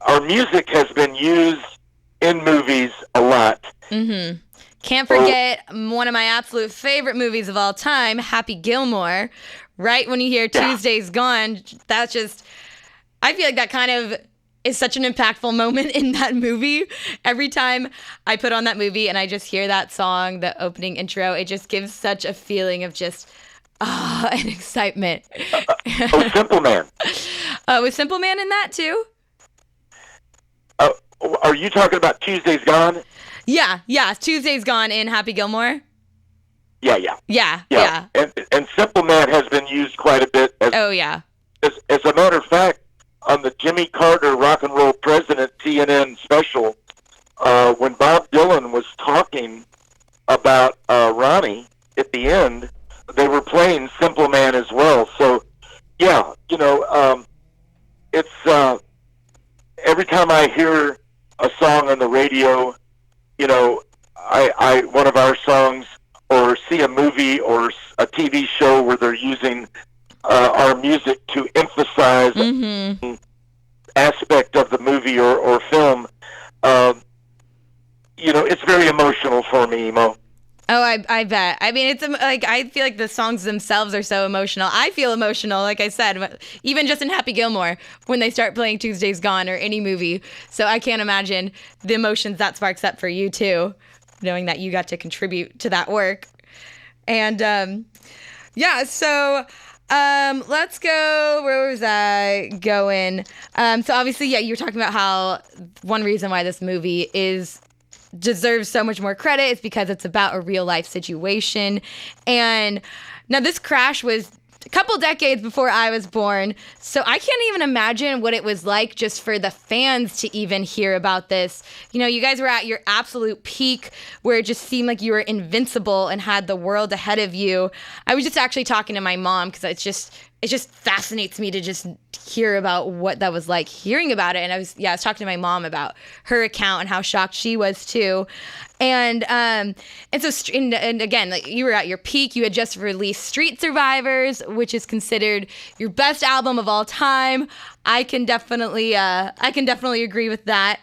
our music has been used in movies a lot. Mm-hmm. Can't forget one of my absolute favorite movies of all time, Happy Gilmore. Right when you hear Tuesday's Gone, that's just, I feel like that kind of is such an impactful moment in that movie. Every time I put on that movie and I just hear that song, the opening intro, it just gives such a feeling of just, and excitement. Simple Man. Was Simple Man in that too? Are you talking about Tuesday's Gone? Yeah, Tuesday's Gone in Happy Gilmore. Yeah. Yeah. And Simple Man has been used quite a bit. As a matter of fact, on the Jimmy Carter Rock and Roll President CNN special, when Bob Dylan was talking about Ronnie at the end, they were playing Simple Man as well. So, it's every time I hear a song on the radio, I one of our songs, or see a movie or a TV show where they're using our music to emphasize an aspect of the movie or film, it's very emotional for me, Mo. Oh, I bet. I mean, it's like, I feel like the songs themselves are so emotional. I feel emotional, like I said, even just in Happy Gilmore, when they start playing Tuesday's Gone or any movie. So I can't imagine the emotions that sparks up for you too, knowing that you got to contribute to that work. And so let's go, where was I going? So obviously, you were talking about how one reason why this movie deserves so much more credit is because it's about a real life situation. And now this crash was a couple decades before I was born, so I can't even imagine what it was like just for the fans to even hear about this. You guys were at your absolute peak where it just seemed like you were invincible and had the world ahead of you. I was just actually talking to my mom because it just fascinates me to just hear about what that was like hearing about it. And I was talking to my mom about her account and how shocked she was too. And so again, like, you were at your peak. You had just released Street Survivors, which is considered your best album of all time. I can definitely agree with that.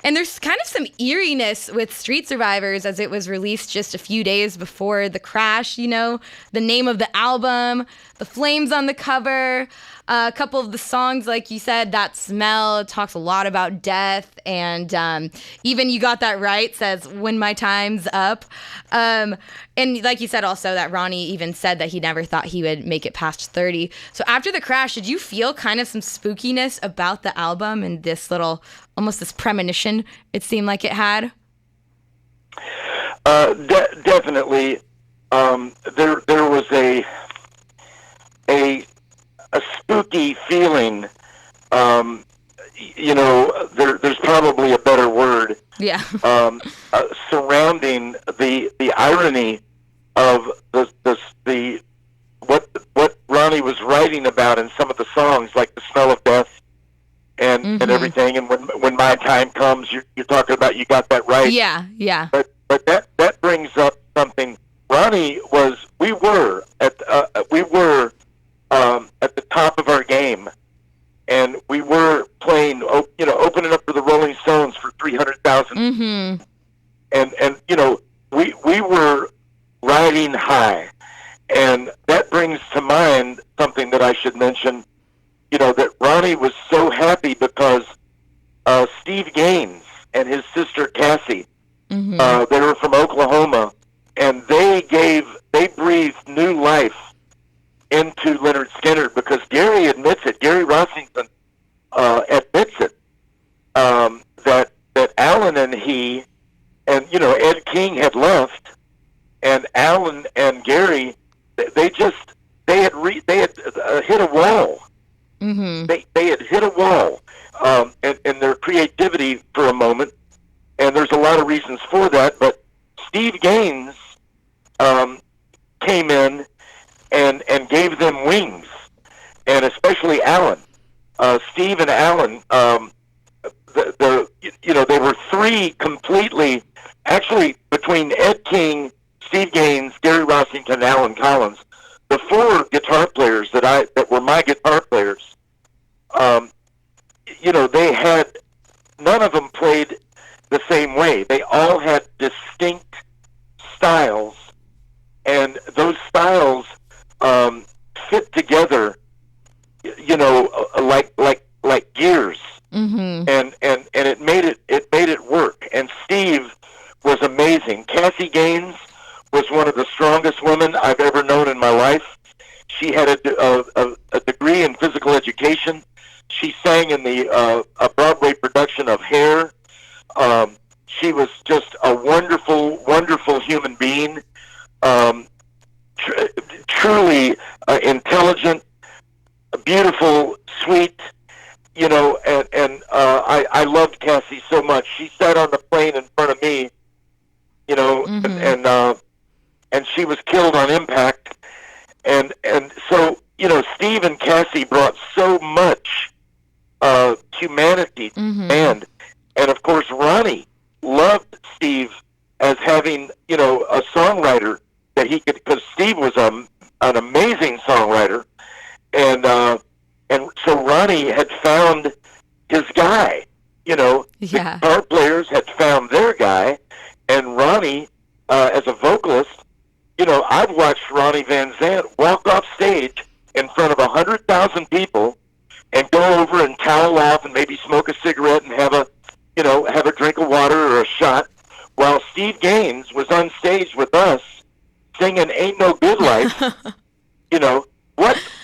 And there's kind of some eeriness with Street Survivors as it was released just a few days before the crash. The name of the album, the flames on the cover, a couple of the songs, like you said, That Smell talks a lot about death, and even You Got That Right says When My Time's Up. And like you said also, that Ronnie even said that he never thought he would make it past 30. So after the crash, did you feel kind of some spookiness about the album and this almost this premonition it seemed like it had? Definitely. There was a spooky feeling. There's probably a better word. Yeah. Surrounding the irony of the what Ronnie was writing about in some of the songs, like The Smell of Death and everything. And when my time comes, you're talking about You Got That Right. Yeah. But that brings up something. We were at the top of our game, and we were playing, opening up for the Rolling Stones for 300,000. And we were riding high, and that brings to mind something that I should mention. That Ronnie was so happy because Steve Gaines and his sister Cassie, they were from Oklahoma, and they breathed new life into Lynyrd Skynyrd, because Gary admits it. Gary Rossington admits it, that Alan and he, and Ed King had left, and Alan and Gary, they had hit a wall. They had hit a wall in their creativity for a moment, and there's a lot of reasons for that. But Steve Gaines came in and gave them wings, and especially Alan. Steve and Alan, they were three completely, actually between Ed King, Steve Gaines, Gary Rossington, and Alan Collins, the four guitar players that were my guitar players. They had, none of them played the same way. They all had distinct styles, and those styles fit together, like gears. Mm-hmm. And it made it work. And Steve was amazing. Cassie Gaines was one of the strongest women I've ever known in my life. She had a degree in physical education. She sang in a Broadway production of Hair. She was just a wonderful, wonderful human being. Truly intelligent, beautiful, sweet. I loved Cassie so much. She sat on the plane in front of me, Mm-hmm. and she was killed on impact. And so, Steve and Cassie brought so much humanity to the band. And of course, Ronnie loved Steve as having, a songwriter that he could, because Steve was an amazing songwriter. And so Ronnie had found his guy, Yeah. The guitar players had found their guy, and Ronnie, as a vocalist, I've watched Ronnie Van Zant walk off stage in front of 100,000 people and go over and towel off and maybe smoke a cigarette and have a drink of water or a shot, while Steve Gaines was on stage with us singing "Ain't No Good Life."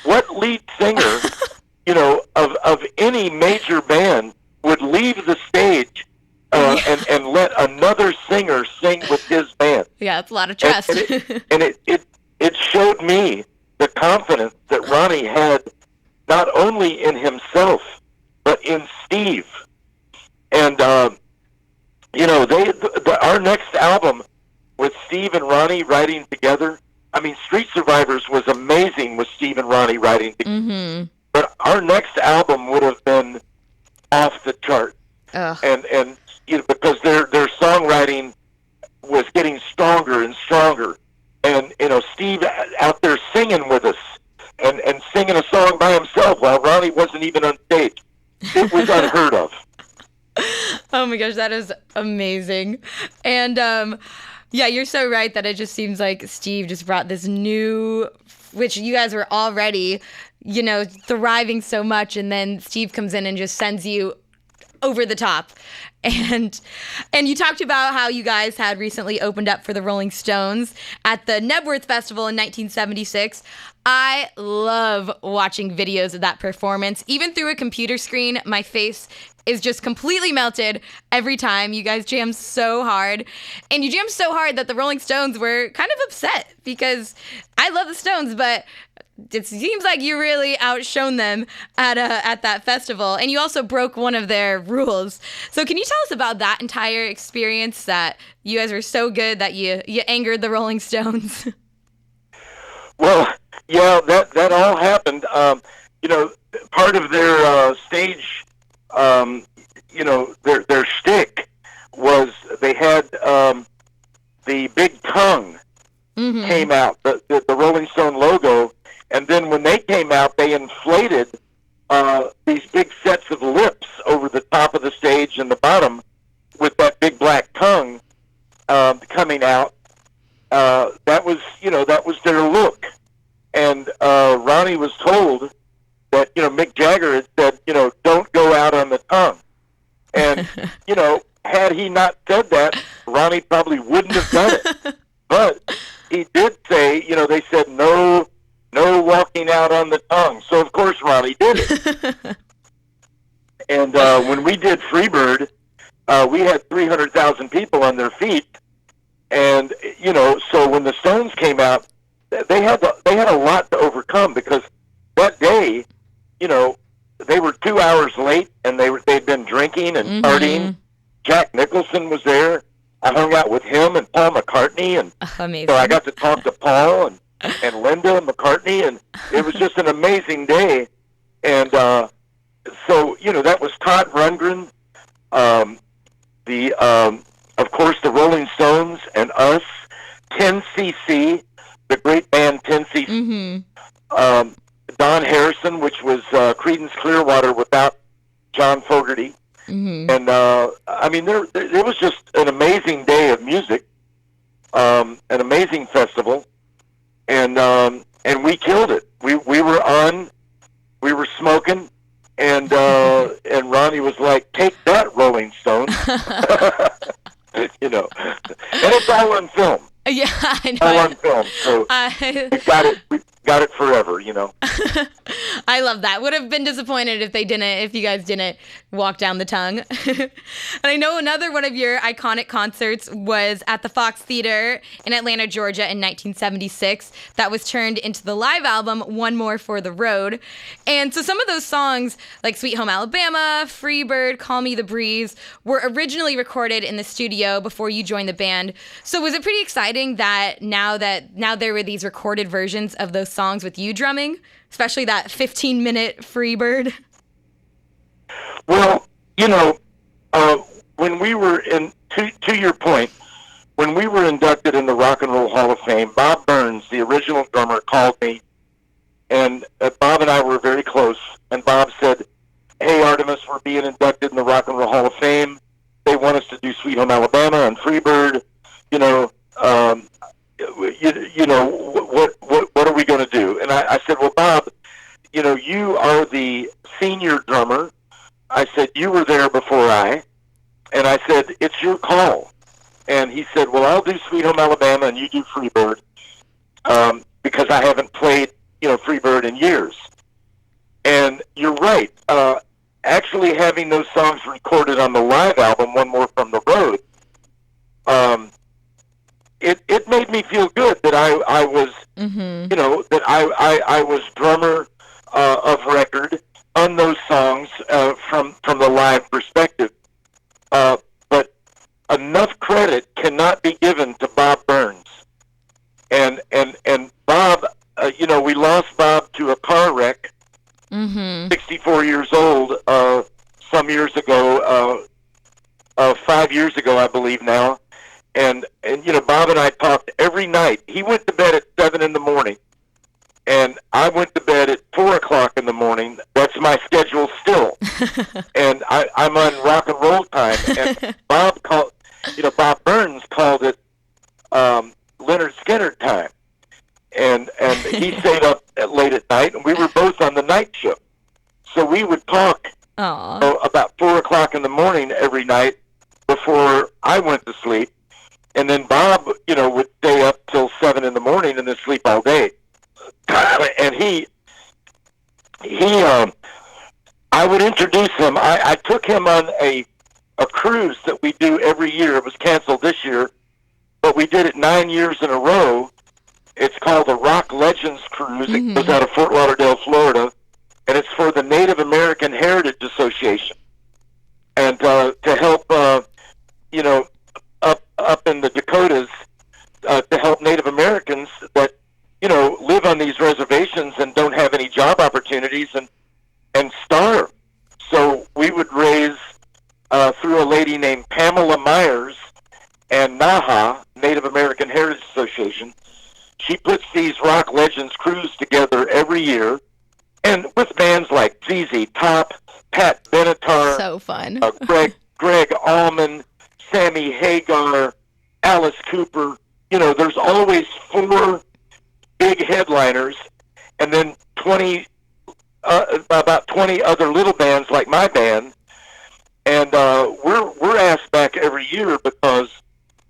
What lead singer, of any major band would leave the stage and let another singer sing with his band? Yeah, it's a lot of trust. And it showed me the confidence that Ronnie had, not only in himself but in Steve. And our next album with Steve and Ronnie writing together. I mean, Street Survivors was amazing with Steve and Ronnie writing together. Mm-hmm. But our next album would have been off the chart. Ugh. And because their songwriting was getting stronger and stronger. And, Steve out there singing with us and singing a song by himself while Ronnie wasn't even on stage. It was unheard of. Oh my gosh, that is amazing. And yeah, you're so right that it just seems like Steve just brought this new, which you guys were already, thriving so much, and then Steve comes in and just sends you over the top. And you talked about how you guys had recently opened up for the Rolling Stones at the Nebworth Festival in 1976. I love watching videos of that performance. Even through a computer screen, my face is just completely melted every time. You guys jam so hard. And you jam so hard that the Rolling Stones were kind of upset, because I love the Stones, but it seems like you really outshone them at that festival. And you also broke one of their rules. So can you tell us about that entire experience, that you guys were so good that you angered the Rolling Stones? Well, yeah, that all happened. Part of their stage, their shtick was they had the big tongue came out, the Rolling Stone logo, and then when they came out, they inflated these big sets of lips over the top of the stage and the bottom with that big black tongue coming out. That was their look. And Ronnie was told that, Mick Jagger had said, don't go out on the tongue. And, had he not said that, Ronnie probably wouldn't have done it. But he did say, they said no walking out on the tongue. So, of course, Ronnie did it. And when we did Freebird, we had 300,000 people on their feet. And, so when the Stones came out, they had a lot to overcome, because that day, they were 2 hours late, and they'd been drinking and partying. Jack Nicholson was there. I hung out with him and Paul McCartney, and Amazing. So I got to talk to Paul and Linda McCartney, and it was just an amazing day. And so that was Todd Rundgren, of course the Rolling Stones and us, 10cc, the great band 10 Don Harrison, which was Creedence Clearwater without John Fogerty. And I mean, it was just an amazing day of music, an amazing festival, and we killed it. We were on, we were smoking, and Ronnie was like, "Take that, Rolling Stone," you know, and it's all on film. Yeah, I know. All on film, so we got it. We got it forever, you know. I love that. Would have been disappointed if you guys didn't walk down the tongue. And I know another one of your iconic concerts was at the Fox Theater in Atlanta, Georgia in 1976. That was turned into the live album One More for the Road. And so some of those songs, like Sweet Home Alabama, Freebird, Call Me the Breeze, were originally recorded in the studio before you joined the band. So was it pretty exciting that now there were these recorded versions of those songs with you drumming, especially that 15-minute Freebird? Well, you know, when we were to your point, when we were inducted in the Rock and Roll Hall of Fame, Bob Burns, the original drummer, called me, and Bob and I were very close, and Bob said, "Hey, Artimus, we're being inducted in the Rock and Roll Hall of Fame. They want us to do Sweet Home Alabama and Freebird, you know, what are we going to do?" And I said, "Well, Bob, you know, you are the senior drummer." I said, "You were there before I." And I said, "It's your call." And he said, "Well, I'll do Sweet Home Alabama and you do Freebird, because I haven't played, you know, Freebird in years." And you're right. Actually having those songs recorded on the live album, One More from the Road, it made me feel good that I was, you know, that I was drummer of record on those songs from the live perspective. But enough credit cannot be given to Bob Burns. And Bob, you know, we lost Bob to a car wreck, 64 years old, some years ago, 5 years ago, I believe now. And you know, Bob and I talked every night. He went to bed at 7 in the morning, and I went to bed at 4 o'clock in the morning. That's my schedule still. And I'm on rock and roll time. And Bob Burns called it Lynyrd Skynyrd time. And he stayed up late at night, and we were both on the night shift. So we would talk about 4 o'clock in the morning every night before I went to sleep. And then Bob, you know, would stay up till 7 in the morning and then sleep all day. And I would introduce him. I took him on a cruise that we do every year. It was canceled this year, but we did it 9 years in a row. It's called the Rock Legends Cruise. It goes out of Fort Lauderdale, Florida, and it's for the Native American Heritage Association. And to help, you know, up in the Dakotas, to help Native Americans that, you know, live on these reservations and don't have any job opportunities and starve. So we would raise, through a lady named Pamela Myers and NAHA, Native American Heritage Association. She puts these Rock Legends cruises together every year, and with bands like ZZ Top, Pat Benatar, so fun. Greg Allman, Sammy Hagar, Alice Cooper. You know, there's always 4 big headliners, and then about 20 other little bands like my band. And we're asked back every year because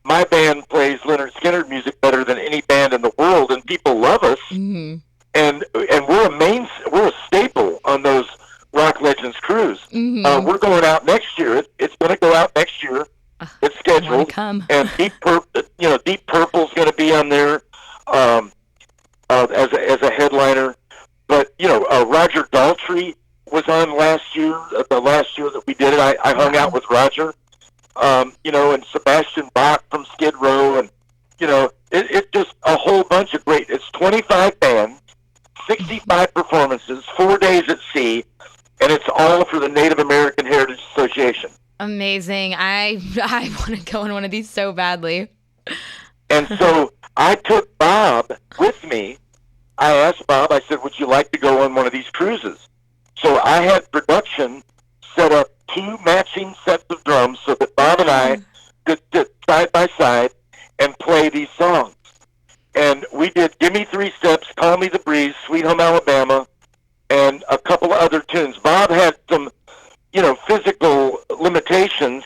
my band plays Lynyrd Skynyrd music better than any band in the world, and people love us. And we're a staple on those Rock Legends cruise. We're going out next year. It's going to go out next year. It's scheduled, and Deep Purple's going to be on there as a headliner. But you know, Roger Daltrey was on last year. The last year that we did it, I hung out with Roger. You know, and Sebastian Bach from Skid Row, and you know, it's just a whole bunch of great. It's 25 bands, 65 performances, 4 days at sea, and it's all for the Native American Heritage Association. Amazing. I want to go on one of these so badly. And so I took Bob with me. I asked Bob, I said, would you like to go on one of these cruises? So I had production set up 2 matching sets of drums so that Bob and I could sit side by side and play these songs. And we did Give Me 3 Steps, Call Me the Breeze, Sweet Home Alabama, and a couple of other tunes. Bob had some, physical limitations.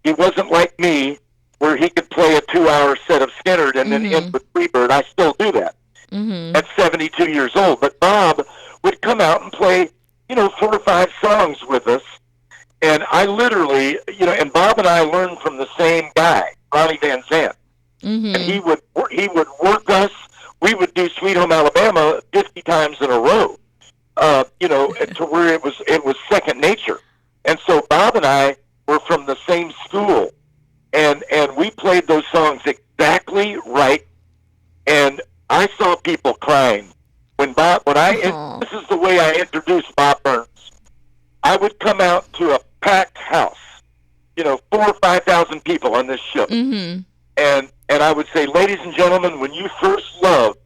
He wasn't like me, where he could play a 2-hour set of Skynyrd and then end with Freebird. I still do that at 72 years old. But Bob would come out and play, 4 or 5 songs with us. And I literally, and Bob and I learned from the same guy, Ronnie Van Zant. And he would work us. We would do Sweet Home Alabama 50 times in a row, to where it was second nature. And so Bob and I were from the same school, and we played those songs exactly right. And I saw people crying when this is the way I introduced Bob Burns. I would come out to a packed house, 4,000 or 5,000 people on this ship, and I would say, ladies and gentlemen, when you first loved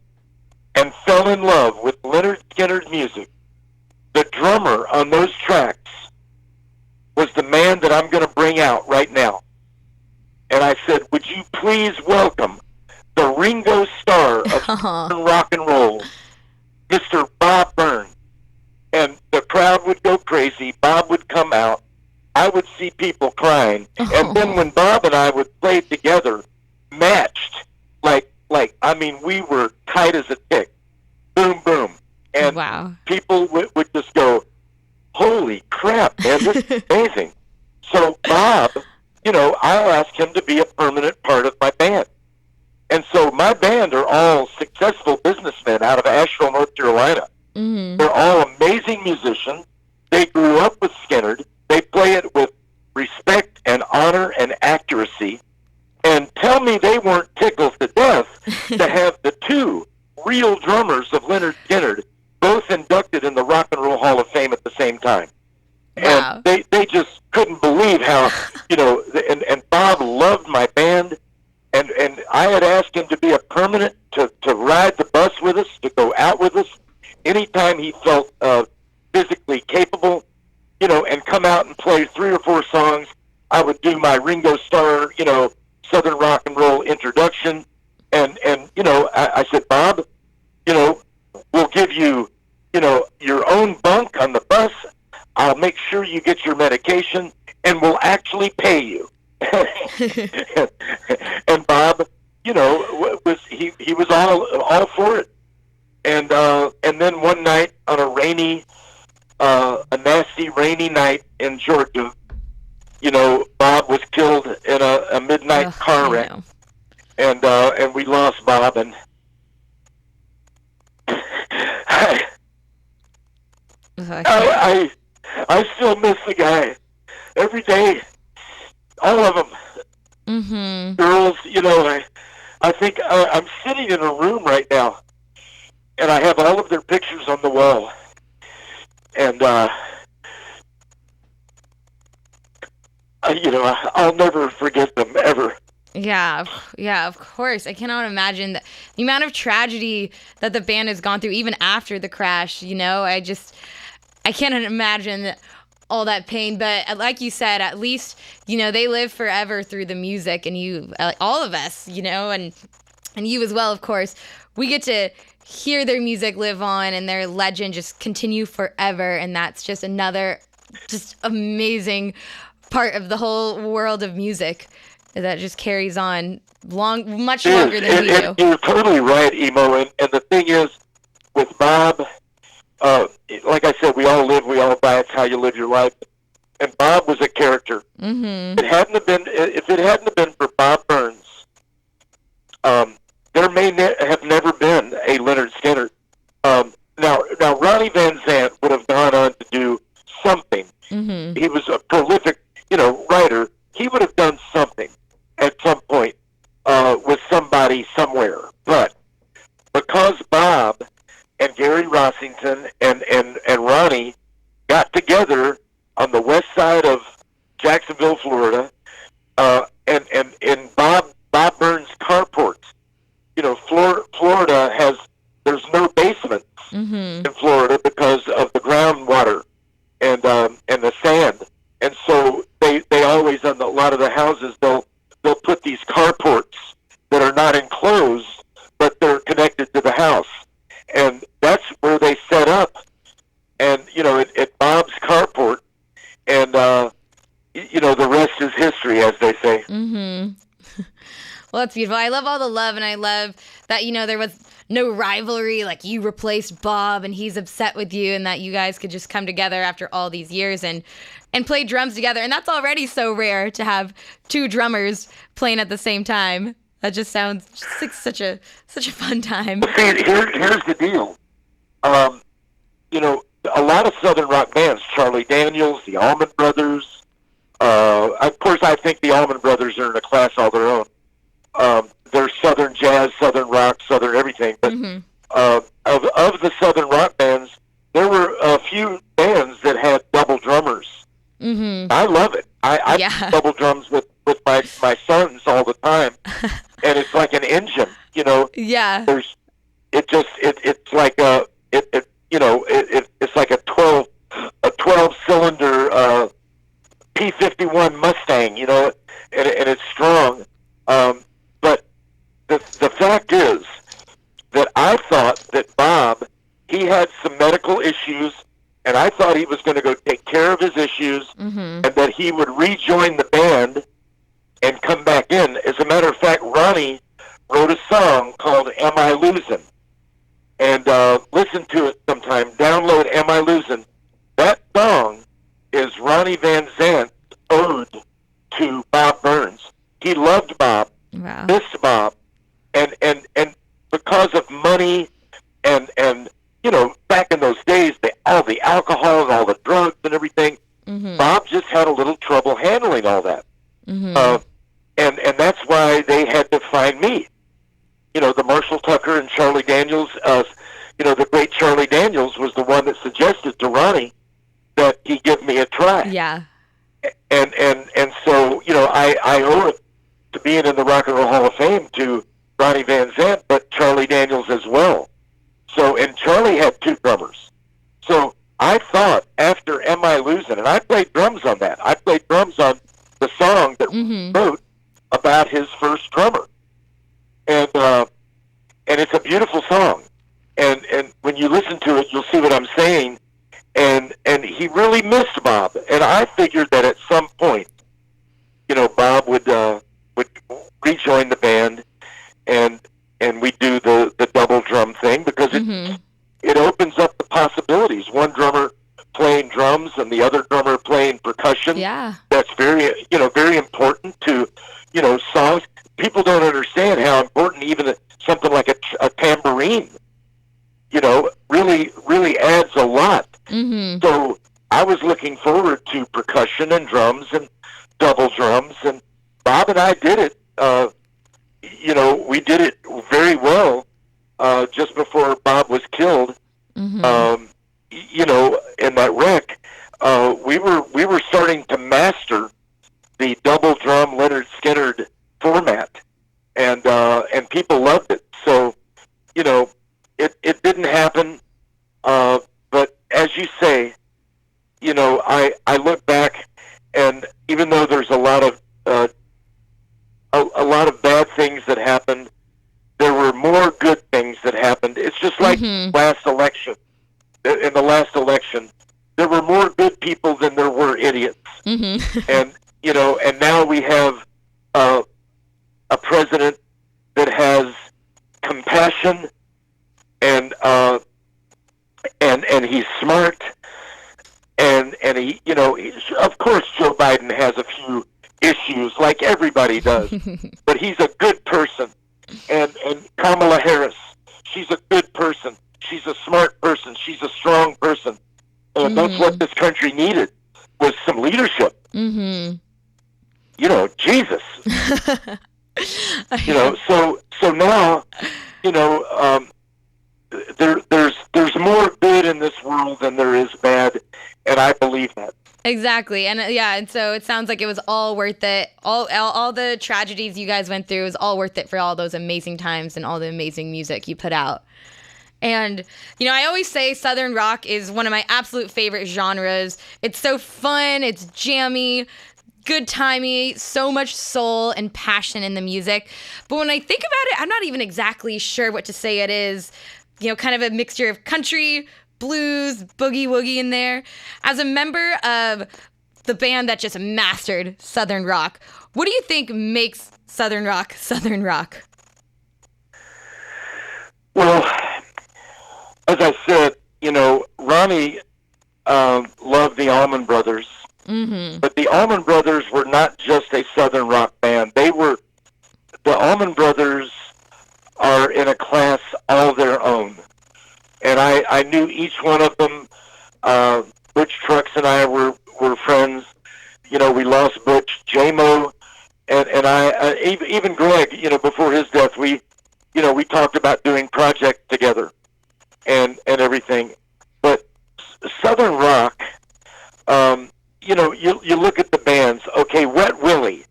and fell in love with Lynyrd Skynyrd music, the drummer on those tracks was the man that I'm going to bring out right now. And I said, would you please welcome the Ringo Starr of rock and roll, Mr. Bob Burns. And the crowd would go crazy. Bob would come out. I would see people crying. And then when Bob and I would play together, matched, we were tight as a tick. Boom, boom. And people would just go, holy crap, man, this is amazing. So Bob, I asked him to be a permanent part of my band. And so my band are all successful businessmen out of Asheville, North Carolina. They're all amazing musicians. They grew up with Skynyrd. They play it with respect and honor and accuracy. And tell me they weren't tickled to death to have the 2 real drummers of Lynyrd Skynyrd both inducted in the Rock and Roll Hall of Fame at the same time. Wow. And they just couldn't believe how, and Bob loved my band. And I had asked him to be a permanent, to ride the bus with us, to go out with us anytime he felt physically capable, and come out and play 3 or 4 songs. I would do my Ringo Starr, Southern rock and roll introduction. And I said, Bob, we'll give you, your own bunk on the bus. I'll make sure you get your medication, and we'll actually pay you. And Bob, he was all for it. And then one night on a nasty rainy night in Georgia, Bob was killed in a midnight car wreck, and we lost Bob, and I still miss the guy every day. All of them. Girls, I think I'm sitting in a room right now, and I have all of their pictures on the wall. And, I'll never forget them, ever. Yeah, of course. I cannot imagine the amount of tragedy that the band has gone through, even after the crash, I can't imagine all that pain. But like you said, at least, they live forever through the music, and you, all of us, and you as well, of course, we get to hear their music live on and their legend just continue forever. And that's just another just amazing part of the whole world of music that just carries on much longer than we do. You're totally right, Emo. And the thing is, with Bob, like I said, we all live, we all die. It's how you live your life. And Bob was a character. If it hadn't have been for Bob Burns, there may have never been a Lynyrd Skynyrd. Now Ronnie Van Zant would have gone on to do something. He was a prolific, writer. He would have done something at some point with somebody somewhere. But because Bob and Gary Rossington and Ronnie got together on the west side of Jacksonville, Florida, and in Bob Burns' carports, Florida there's no basements in Florida because of the groundwater and the sand, and so they always on a lot of the houses they'll put these carports that are not enclosed but they're connected to the house, and that's where they set up, and at Bob's carport, and the rest is history, as they say. Well, that's beautiful. I love all the love, and I love that, there was no rivalry, like you replaced Bob and he's upset with you, and that you guys could just come together after all these years and play drums together. And that's already so rare to have two drummers playing at the same time. That just sounds just like such a fun time. See, here's the deal. A lot of Southern rock bands, Charlie Daniels, the Allman Brothers, of course I think the Allman Brothers are in a class all their own. They're Southern jazz, Southern rock, Southern everything. But of the Southern rock bands, there were a few bands that had double drummers. I love it. I double drums with my sons all the time, and it's like an engine. Yeah. It's like it's like a 12 cylinder P-51 Mustang. And it's strong. But the fact is that I thought that Bob, he had some medical issues, and I thought he was going to go take care of his issues, and that he would rejoin the band and come back in. As a matter of fact, Ronnie wrote a song called Am I Losing? And listen to it sometime. Download Am I Losing? That song is Ronnie Van Zant's ode to Bob Burns. He loved Bob, missed Bob, and because of money and back in those days, all the alcohol and all the drugs and everything, Bob just had a little trouble handling all that. And that's why they had to find me. The Marshall Tucker and Charlie Daniels, the great Charlie Daniels was the one that suggested to Ronnie that he give me a try. Yeah. And so, I owe it to being in the Rock and Roll Hall of Fame to Ronnie Van Zant, but Charlie Daniels as well. So, and Charlie had two drummers. So I thought after Am I Losing, and I played drums on that. I played drums on the song that wrote about his first drummer. And it's a beautiful song. And when you listen to it, you'll see what I'm saying. And he really missed Bob. And I figured that at some point, Bob would rejoin the band, and we do the double drum thing, because it opens up the possibilities. One drummer playing drums and the other drummer playing percussion. Yeah. That's very important to, songs. People don't understand how important even something like a tambourine, really adds a lot. So I was looking forward to percussion and drums and double drums, and Bob and I did it. We did it very well just before Bob was killed. In that wreck, we were starting to master the double drum Lynyrd Skynyrd format, and people loved it. So, it didn't happen. But as you say, I look back, and even though there's a lot of bad things that happened, there were more good things that happened. It's just like last election. In the last election, there were more good people than there were idiots. And now we have a president that has compassion, and he's smart, and he, of course Joe Biden has a few issues like everybody does, but he's a good person. And Kamala Harris, she's a good person. She's a smart person. She's a strong person. And that's what this country needed, was some leadership. Jesus. So now, there's more good in this world than there is bad, and I believe that. Exactly. And and so it sounds like it was all worth it. All the tragedies you guys went through was all worth it for all those amazing times and all the amazing music you put out. And, I always say Southern rock is one of my absolute favorite genres. It's so fun, it's jammy, good timey, so much soul and passion in the music. But when I think about it, I'm not even exactly sure what to say it is. Kind of a mixture of country, blues, boogie woogie in there. As a member of the band that just mastered Southern rock, what do you think makes Southern rock Southern rock? Well, as I said, Ronnie loved the Allman Brothers, but the Allman Brothers were not just a Southern rock band. The Allman Brothers are in a class all their own. And I knew each one of them. Butch Trucks and I were friends. We lost Butch, J-Mo, and I even Greg, before his death, we talked about doing projects together and everything. But Southern rock, you look at the bands, okay, Wet Willie,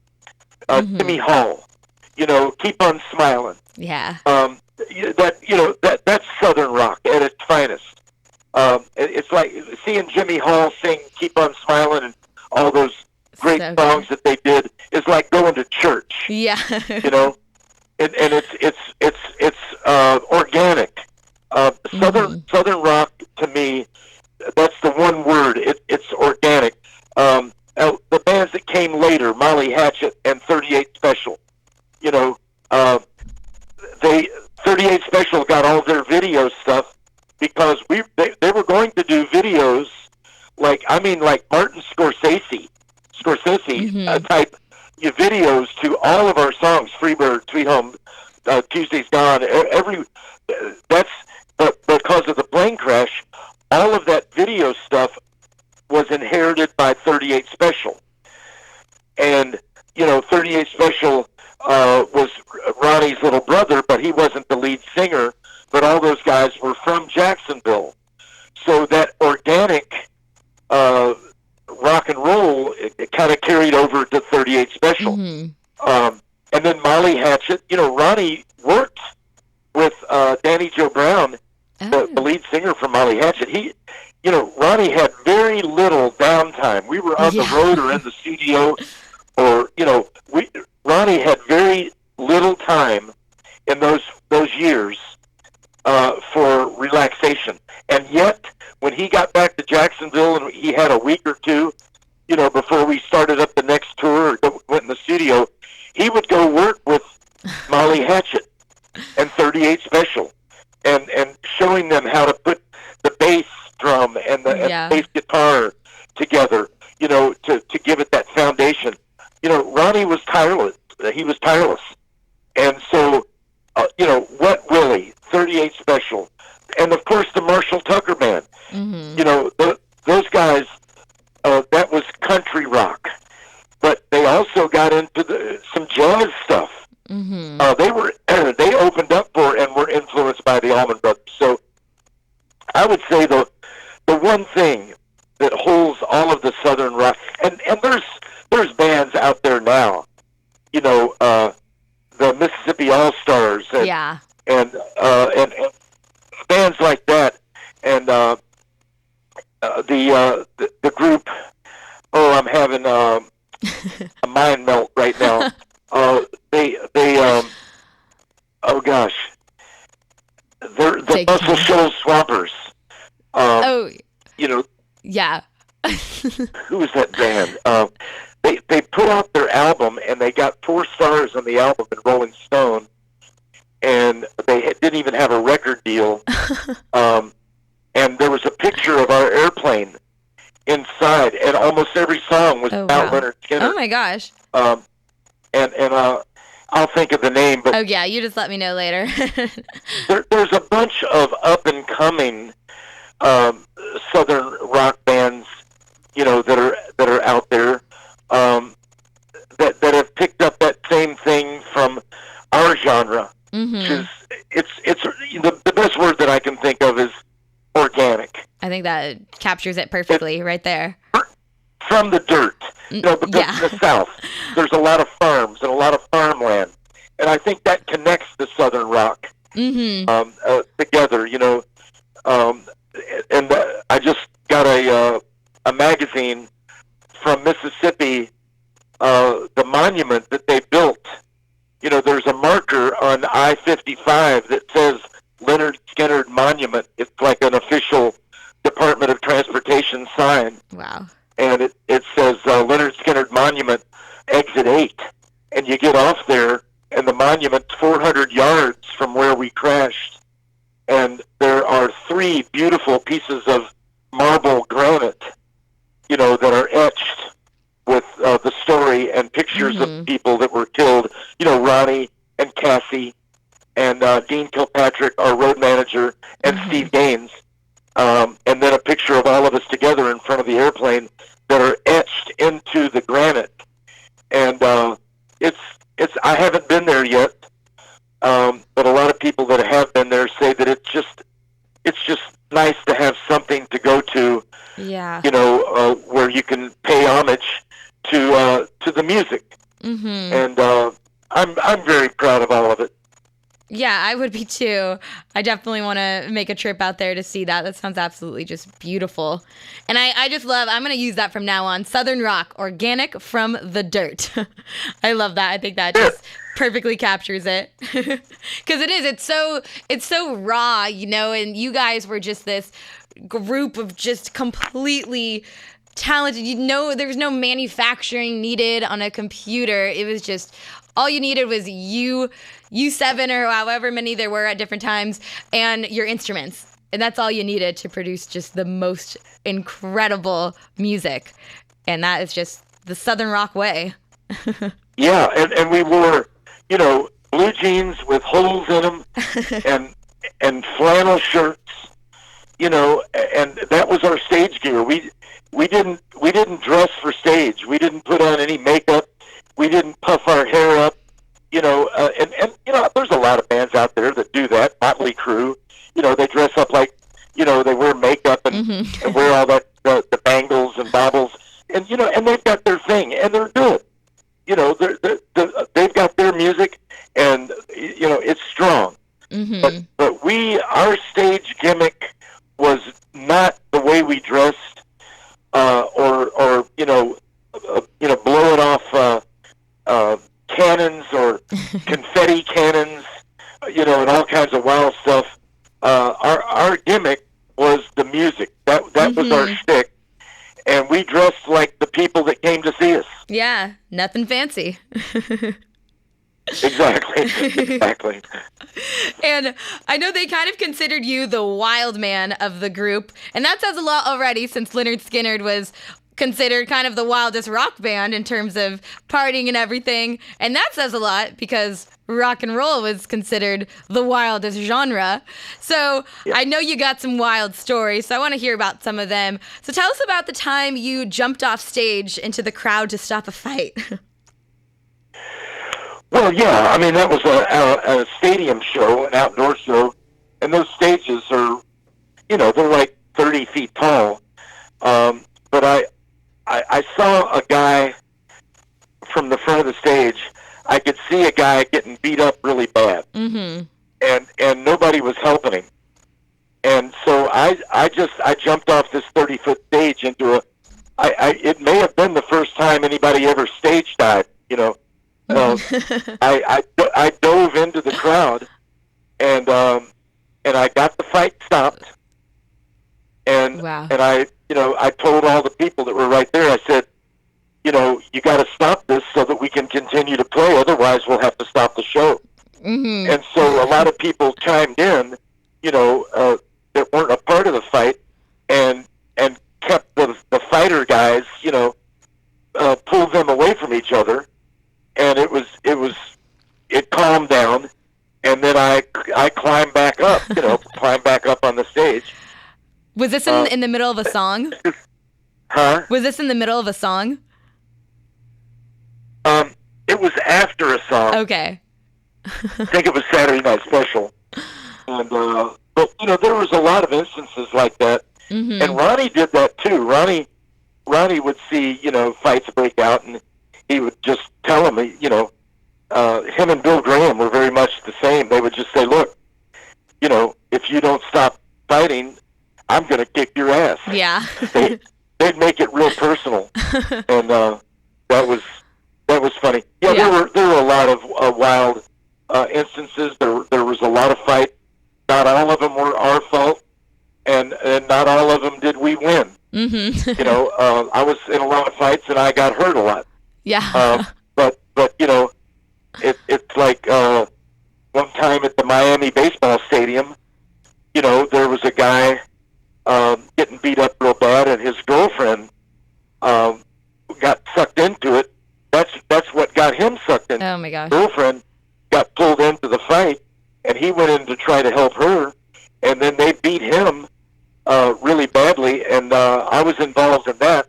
Jimmy Hall, Keep on Smiling. Yeah. That's Southern rock at its finest. It's like seeing Jimmy Hall sing "Keep on Smiling" and all those great songs that they did is like going to church. Yeah. And it's organic. Southern rock to me, that's the one word. It's organic. The bands that came later, Molly Hatchet and 38 Special, 38 Special got all their video stuff because they were going to do videos like Martin Scorsese type videos to all of our songs, Freebird, Sweet Home, Tuesday's Gone, but because of the plane crash, all of that video stuff was inherited by 38 Special. And, 38 Special was Ronnie's little brother, but he wasn't the lead singer, but all those guys were from Jacksonville. So that organic rock and roll, it kind of carried over to 38 Special. And then Molly Hatchet, Ronnie worked with Danny Joe Brown, the lead singer from Molly Hatchet. Ronnie had very little downtime. We were on the road or in the studio, or Ronnie had very little time in those years for relaxation. And yet, when he got back to Jacksonville and he had a week or two, before we started up the next tour or went in the studio, he would go work with Molly Hatchet and 38 Special and showing them how to put the bass drum and the bass guitar together, to give it that foundation. Ronnie was tireless. He was tireless. And so, Wet Willie, 38 Special, and of course the Marshall Tucker Band. Those guys, that was country rock. But they also got into some jazz stuff. They opened up for and were influenced by the Allman Brothers. So I would say the one thing that holds all of the Southern rock, and there's bands out there now, the Mississippi All Stars, and bands like that, and the group. Oh, I'm having a mind melt right now. They oh gosh, they're the Muscle Shoals Swampers. Who was that band? They put out their album and they got 4 stars on the album in Rolling Stone, and they didn't even have a record deal. And there was a picture of our airplane inside, and almost every song was about Lynyrd Skynyrd. Oh my gosh! And I'll think of the name, but you just let me know later. there's a bunch of up and coming Southern rock bands, that are out there, that have picked up that same thing from our genre. Which is it's the best word that I can think of is organic. I think that captures it perfectly right there. from the dirt. Because in the South, there's a lot of farms and a lot of farmland. And I think that connects the Southern rock together, and I just got a magazine from Mississippi, the monument that they built. There's a marker on I-55 that says Lynyrd Skynyrd Monument. It's like an official Department of Transportation sign. Wow. And it says Lynyrd Skynyrd Monument, Exit 8. And you get off there, and the monument's 400 yards from where we crashed. And there are 3 beautiful pieces of marble granite, that are etched with the story and pictures of people that were killed. Ronnie and Cassie and Dean Kilpatrick, our road manager, and Steve Gaines. And then a picture of all of us together in front of the airplane that are etched into the granite. And I haven't been there yet, but a lot of people that have been there say that it's just nice to have something to go to, where you can pay homage to the music. And I'm very proud of all of it. Yeah, I would be too. I definitely want to make a trip out there to see that. That sounds absolutely just beautiful. And I just love, I'm going to use that from now on. Southern rock, organic from the dirt. I love that. I think that just perfectly captures it. Because it's so raw, and you guys were just this group of just completely talented. There's no manufacturing needed on a computer. It was just, all you needed was you 7 or however many there were at different times, and your instruments. And that's all you needed to produce just the most incredible music. And that is just the Southern rock way. Yeah, and we wore, blue jeans with holes in them and flannel shirts, and that was our stage gear. We didn't dress for stage. We didn't put on any makeup. We didn't puff our hair up. There's a lot of bands out there that do that. Motley Crue, they dress up like, they wear makeup and wear all that, the bangles and baubles, and they've got their thing, and they're good. They've got their music, and it's strong. But our stage gimmick was not the way we dressed, or blowing off cannons or confetti cannons, and all kinds of wild stuff. Our gimmick was the music. That was our shtick, and we dressed like the people that came to see us. Yeah, nothing fancy. Exactly. And I know they kind of considered you the wild man of the group, and that says a lot already, since Lynyrd Skynyrd was considered kind of the wildest rock band in terms of partying and everything. And that says a lot because rock and roll was considered the wildest genre. So I know you got some wild stories, so I want to hear about some of them. So tell us about the time you jumped off stage into the crowd to stop a fight. Well, yeah, that was a stadium show, an outdoor show, and those stages are, they're like 30 feet tall. But I saw a guy from the front of the stage. I could see a guy getting beat up really bad, and nobody was helping him. And so I jumped off this 30-foot stage into it may have been the first time anybody ever stage dived, I dove into the crowd, and I got the fight stopped, and I told all the people that were right there, I said, you got to stop this so that we can continue to play, otherwise we'll have to stop the show. And so a lot of people chimed in, that weren't a part of the fight, and kept the fighter guys, pulled them away from each other. And it calmed down, and then I climbed back up, on the stage. Was this in the middle of a song? Huh? Was this in the middle of a song? It was after a song. Okay. I think it was Saturday Night Special. And, but, there was a lot of instances like that. And Ronnie did that too. Ronnie Ronnie would see, fights break out, and he would just tell him, him and Bill Graham were very much the same. They would just say, look, if you don't stop fighting, I'm going to kick your ass. Yeah. They'd make it real personal, and that was funny. Yeah, Yeah. there were a lot of wild instances. There was a lot of fight. Not all of them were our fault, and not all of them did we win. Mm-hmm. I was in a lot of fights, and I got hurt a lot. Yeah. But it's like one time at the Miami baseball stadium, there was a guy getting beat up real bad, and his girlfriend got sucked into it. That's what got him sucked in. Oh my gosh. Girlfriend got pulled into the fight, and he went in to try to help her, and then they beat him really badly, and I was involved in that.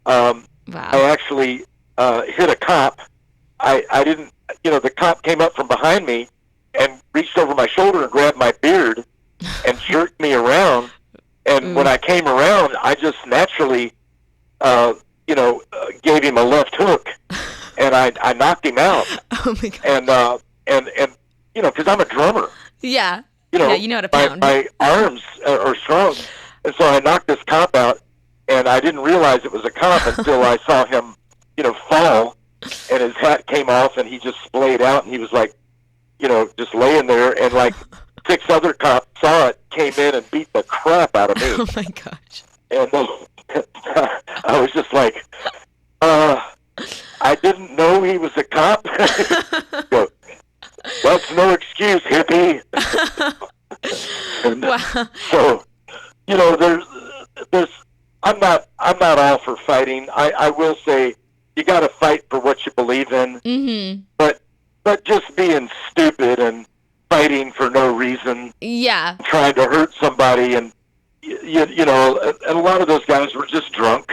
Wow. I actually hit a cop. I didn't, the cop came up from behind me and reached over my shoulder and grabbed my beard and jerked me around. And when I came around, I just naturally, gave him a left hook, and I knocked him out. Oh my god. And because I'm a drummer. Yeah. Yeah, you know how to pound. My arms are strong, and so I knocked this cop out, and I didn't realize it was a cop until I saw him, fall, and his hat came off, and he just splayed out, and he was like, just laying there, and like 6 other cops saw it, came in and beat the crap out of me. Oh my gosh. And I was just like, I didn't know he was a cop. So, that's no excuse, hippie. And Wow. so, there's I'm not all for fighting. I will say you got to fight for what you believe in. Mm-hmm. But just being stupid and fighting for no reason, Yeah. trying to hurt somebody, and and a lot of those guys were just drunk.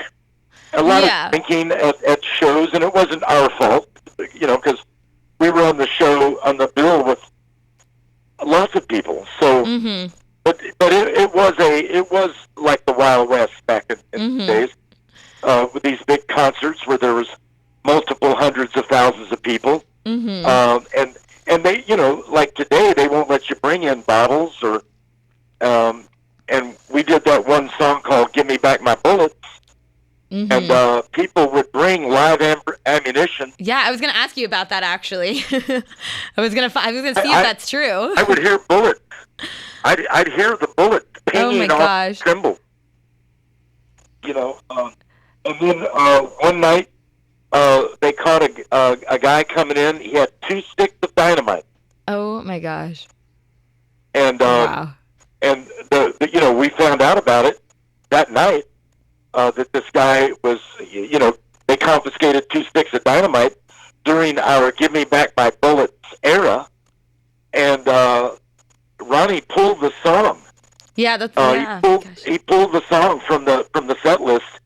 A lot of drinking at shows, and it wasn't our fault, because we were on the show, on the bill with lots of people. So, but it was like the Wild West back in the days, with these big concerts where there was multiple hundreds of thousands of people, and they, like today, they won't let you bring in bottles or, and we did that one song called "Give Me Back My Bullets." And people would bring live ammunition. Yeah, I was gonna ask you about that actually. I was gonna see if that's true. I would hear bullets. I'd hear the bullet pinging off the cymbal. And then one night they caught a guy coming in. He had 2 sticks of dynamite. Oh my gosh. And wow. And we found out about it that night. That this guy was, they confiscated 2 sticks of dynamite during our "Give Me Back My Bullets" era, and Ronnie pulled the song. Yeah, that's he pulled the song from the set list,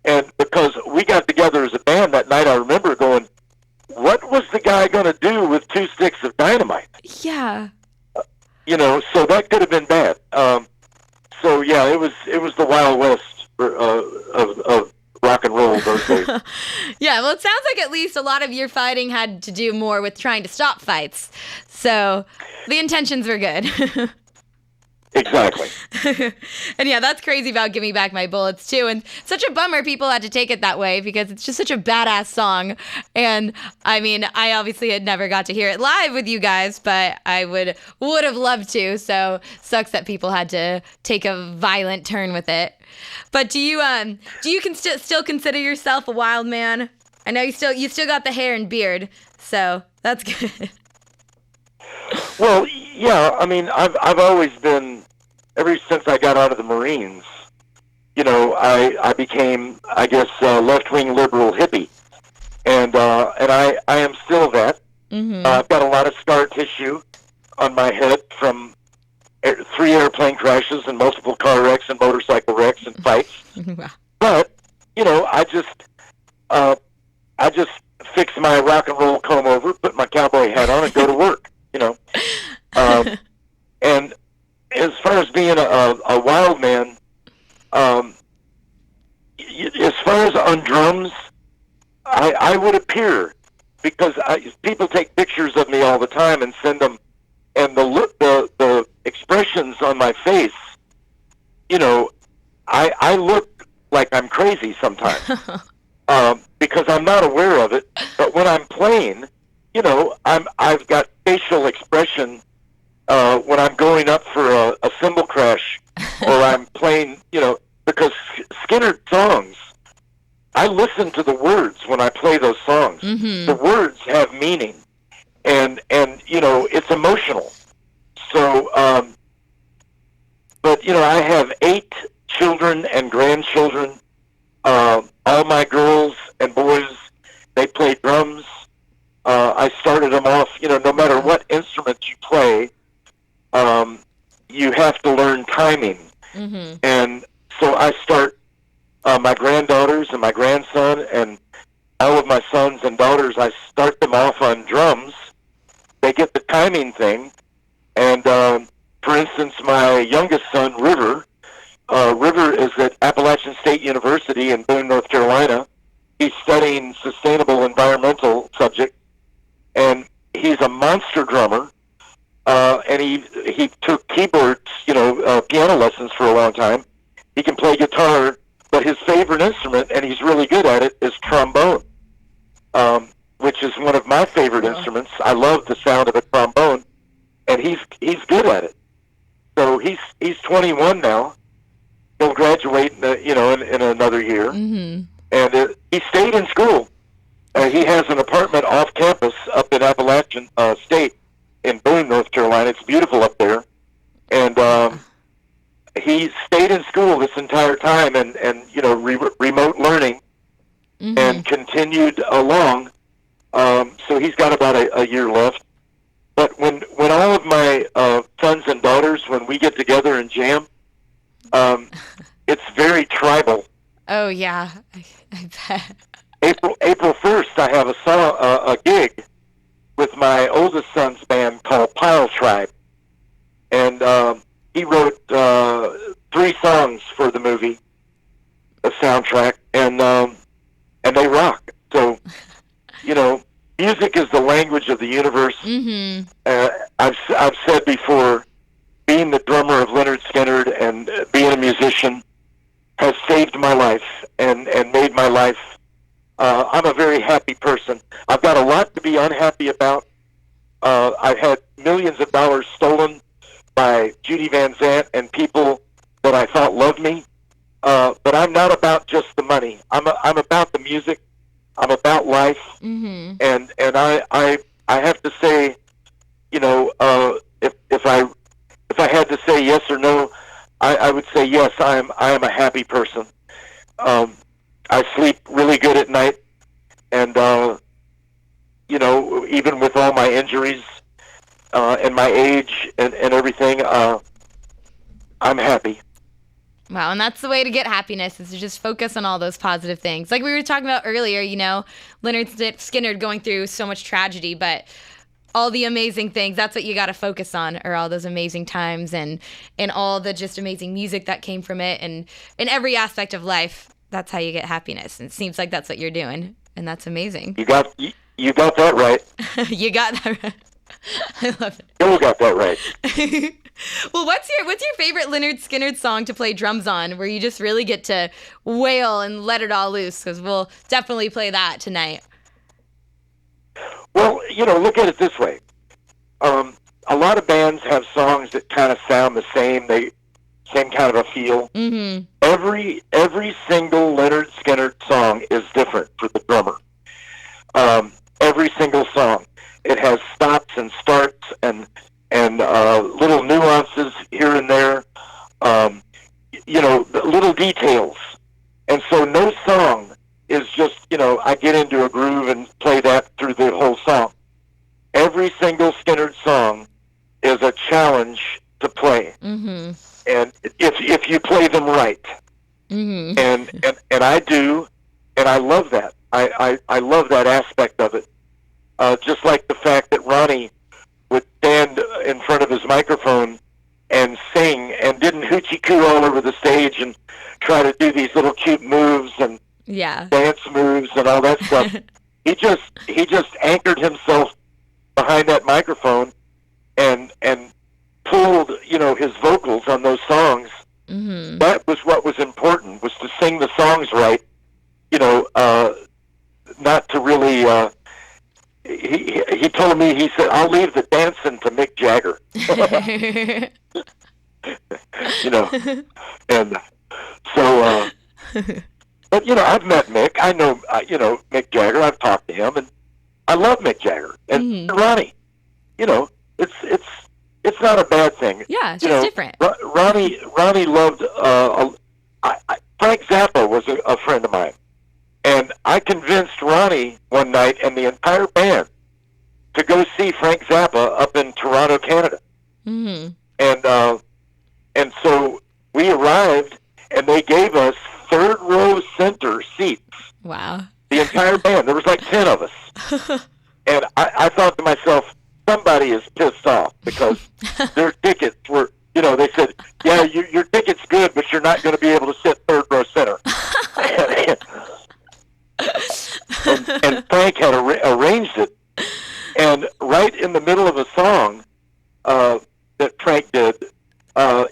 and because we got together as a band that night, I remember going, "What was the guy going to do with 2 sticks of dynamite?" Yeah. So that could have been bad. So yeah, it was the Wild West of rock and roll those days. Yeah, well, it sounds like at least a lot of your fighting had to do more with trying to stop fights. So the intentions were good. Exactly. And yeah, that's crazy about "Give Me Back My Bullets" too. And such a bummer people had to take it that way because it's just such a badass song. And I mean, I obviously had never got to hear it live with you guys, but I would have loved to. So sucks that people had to take a violent turn with it. But do you still consider yourself a wild man? I know you still got the hair and beard, so that's good. Well, yeah. I mean, I've always been, ever since I got out of the Marines. I became, I guess, left-wing liberal hippie, and I am still that. I've got a lot of scar tissue on my head from 3 airplane crashes and multiple car wrecks and motorcycle wrecks and fights. Wow. But I just fix my rock and roll comb over, put my cowboy hat on, and go to work. And as far as being a wild man, as far as on drums, I would appear because people take pictures of me all the time and send them, and the expressions on my face, I look like I'm crazy sometimes because I'm not aware of it. But when I'm playing, I've got facial expression when I'm going up for a cymbal crash or I'm playing, because Skynyrd songs, I listen to the words when I play those songs. Mm-hmm. The words have meaning, and it's emotional. So, but I have 8 children and grandchildren. All my girls and boys, they play drums. I started them off. No matter what instrument you play, you have to learn timing. Mm-hmm. And so I start my granddaughters and my grandson and all of my sons and daughters, I start them off on drums. They get the timing thing. And, for instance, my youngest son, River is at Appalachian State University in Boone, North Carolina. He's studying sustainable environmental subject. And he's a monster drummer. And he took keyboards, piano lessons for a long time. He can play guitar, but his favorite instrument, and he's really good at it, is trombone, which is one of my favorite instruments. I love the sound of a trombone, and he's good at it. So he's 21 now. He'll graduate, in another year. Mm-hmm. And he stayed in school. He has an apartment off campus up in Appalachian State in Boone, North Carolina. It's beautiful up there. And he stayed in school this entire time and remote learning Mm-hmm. and continued along. So he's got about a year left. But when all of my sons and daughters, when we get together and jam, it's very tribal. Oh, yeah. I bet. April 1st, I have a gig with my oldest son's band called Pyle Tribe. And he wrote 3 songs for the movie, the soundtrack, and they rock. So, music is the language of the universe. Mm-hmm. I've said before, being the drummer of Lynyrd Skynyrd and being a musician has saved my life and made my life. I'm a very happy person. I've got a lot to be unhappy about. I've had millions of dollars stolen by Judy Van Zant and people that I thought loved me. But I'm not about just the money. I'm about the music. I'm about life. Mm-hmm. And I have to say, if I had to say yes or no, I would say yes. I am a happy person. I sleep really good at night, and even with all my injuries and my age and everything, I'm happy. Wow, and that's the way to get happiness, is to just focus on all those positive things. Like we were talking about earlier, Lynyrd Skynyrd going through so much tragedy, but all the amazing things, that's what you got to focus on, are all those amazing times and all the just amazing music that came from it, and in every aspect of life. That's how you get happiness. And it seems like that's what you're doing, and that's amazing. You got that right. You got that right. I love it. You got that right. Well, what's your favorite Lynyrd Skynyrd song to play drums on, where you just really get to wail and let it all loose? Because we'll definitely play that tonight. Well, look at it this way. A lot of bands have songs that kind of sound the same. Same kind of a feel. Mm-hmm. Every single Lynyrd Skynyrd song is different for the drummer. Every single song. It has stops and starts and little nuances here and there. Little details. And so no song is just, I get into a groove and play that through the whole song. Every single Skynyrd song is a challenge to play. Mm-hmm. And if you play them right. Mm-hmm. And I do, and I love that. I love that aspect of it. Just like the fact that Ronnie would stand in front of his microphone and sing and didn't hoochie coo all over the stage and try to do these little cute moves and dance moves and all that stuff. He just anchored himself behind that microphone and pulled, his vocals on those songs. Mm-hmm. That was what was important, was to sing the songs right, not to really, he told me, he said, I'll leave the dancing to Mick Jagger. And so, but, I've met Mick. I know, Mick Jagger. I've talked to him, and I love Mick Jagger. And Ronnie, it's not a bad thing. Yeah, it's just different. Ronnie loved, Frank Zappa was a friend of mine. And I convinced Ronnie one night and the entire band to go see Frank Zappa up in Toronto, Canada. Mm-hmm. And so we arrived, and they gave us third row center seats. Wow. The entire band. There was like 10 of us. And I thought to myself, somebody is pissed off because their tickets were, they said, yeah, your ticket's good, but you're not going to be able to sit third row center. And Frank had arranged it. And right in the middle of a song that Frank did,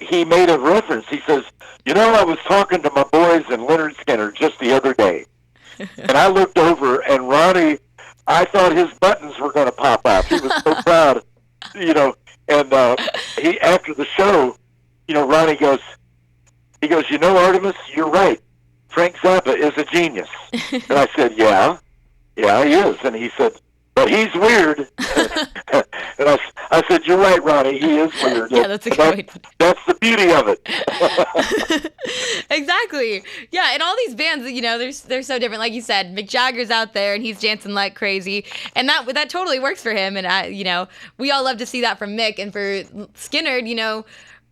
he made a reference. He says, I was talking to my boys in Lynyrd Skynyrd just the other day. And I looked over, and Ronnie, I thought his buttons were going to pop off. He was so proud, And he, after the show, Ronnie goes, Artimus, you're right. Frank Zappa is a genius. And I said, yeah, he is. And he said, but he's weird. And I said, you're right, Ronnie, he is weird. Yeah, that's a good way. That's the beauty of it. Exactly. Yeah, and all these bands, they're so different. Like you said, Mick Jagger's out there, and he's dancing like crazy. And that totally works for him. And, we all love to see that from Mick. And for Skynyrd,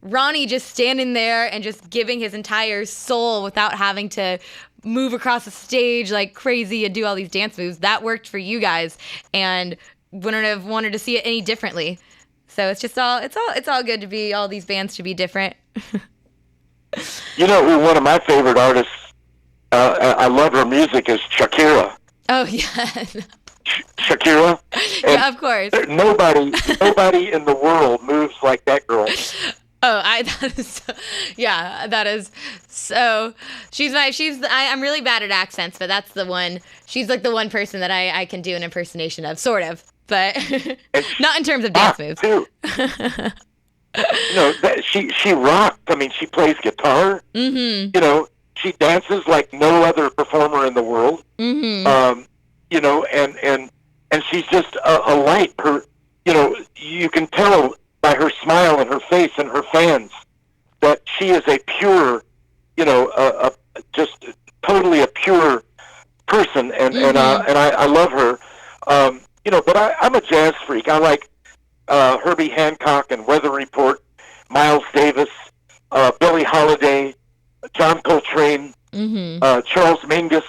Ronnie just standing there and just giving his entire soul without having to move across the stage like crazy and do all these dance moves. That worked for you guys, and wouldn't have wanted to see it any differently. So it's all good to be all these bands to be different. Who one of my favorite artists, I love her music, is Shakira. Oh yeah. Shakira. And yeah, of course. Nobody in the world moves like that girl. Oh, that is so. I'm really bad at accents, but that's the one. She's like the one person that I can do an impersonation of, sort of, but not in terms of dance moves. Too. She rocked. I mean, she plays guitar. Mm-hmm. She dances like no other performer in the world. Mm-hmm. And she's just a light. Her, you can tell by her smile and her face and her fans that she is a pure, just totally a pure person, and I love her. But I'm a jazz freak. I like Herbie Hancock and Weather Report, Miles Davis, Billie Holiday, John Coltrane, Charles Mingus,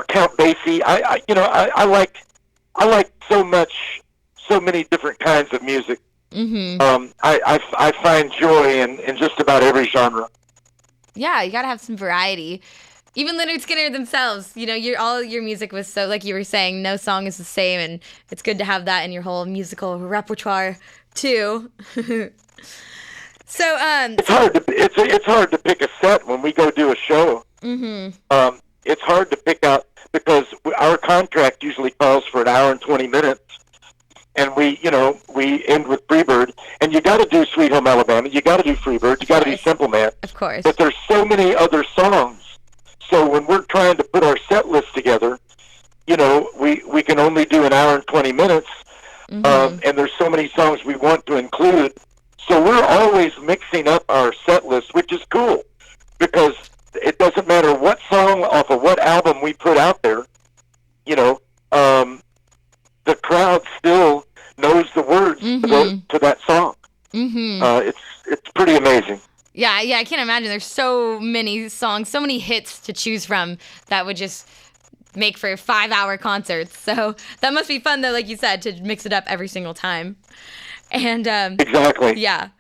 Count Basie. I like so many different kinds of music. Mm-hmm. I find joy in just about every genre. Yeah, you gotta have some variety. Even Lynyrd Skynyrd themselves, all your music was so, like you were saying, no song is the same, and it's good to have that in your whole musical repertoire too. So it's hard to pick a set when we go do a show. Mm-hmm. It's hard to pick out because our contract usually calls for an hour and 20 minutes. And we end with Freebird, and you got to do Sweet Home Alabama, you got to do Freebird, you got to do Simple Man. Of course. But there's so many other songs. So when we're trying to put our set list together, we can only do an hour and 20 minutes, and there's so many songs we want to include. So we're always mixing up our set list, which is cool, because it doesn't matter what song off of what album we put out there, the crowd still knows the words to that song. Mm-hmm. It's pretty amazing. Yeah, I can't imagine. There's so many songs, so many hits to choose from that would just make for 5-hour concerts. So that must be fun, though, like you said, to mix it up every single time. And exactly. Yeah.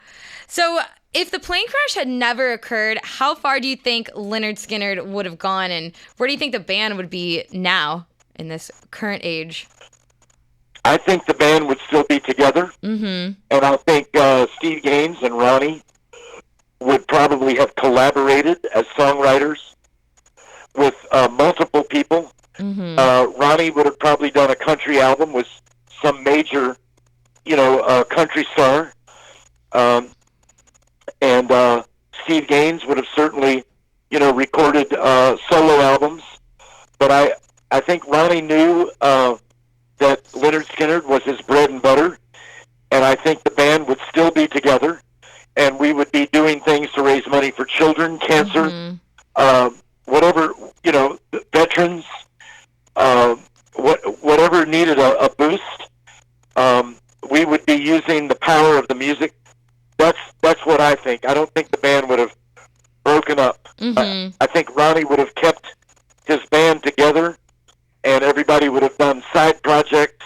So if the plane crash had never occurred, how far do you think Lynyrd Skynyrd would have gone, and where do you think the band would be now in this current age? I think the band would still be together, and I think Steve Gaines and Ronnie would probably have collaborated as songwriters with multiple people. Ronnie would have probably done a country album with some major, country star, and Steve Gaines would have certainly, recorded solo albums. But I think Ronnie knew that Lynyrd Skynyrd was his bread and butter, and I think the band would still be together, and we would be doing things to raise money for children, cancer, whatever, veterans, whatever needed a boost. We would be using the power of the music. That's what I think. I don't think the band would have broken up. I think Ronnie would have kept his band together, and everybody would have done side projects,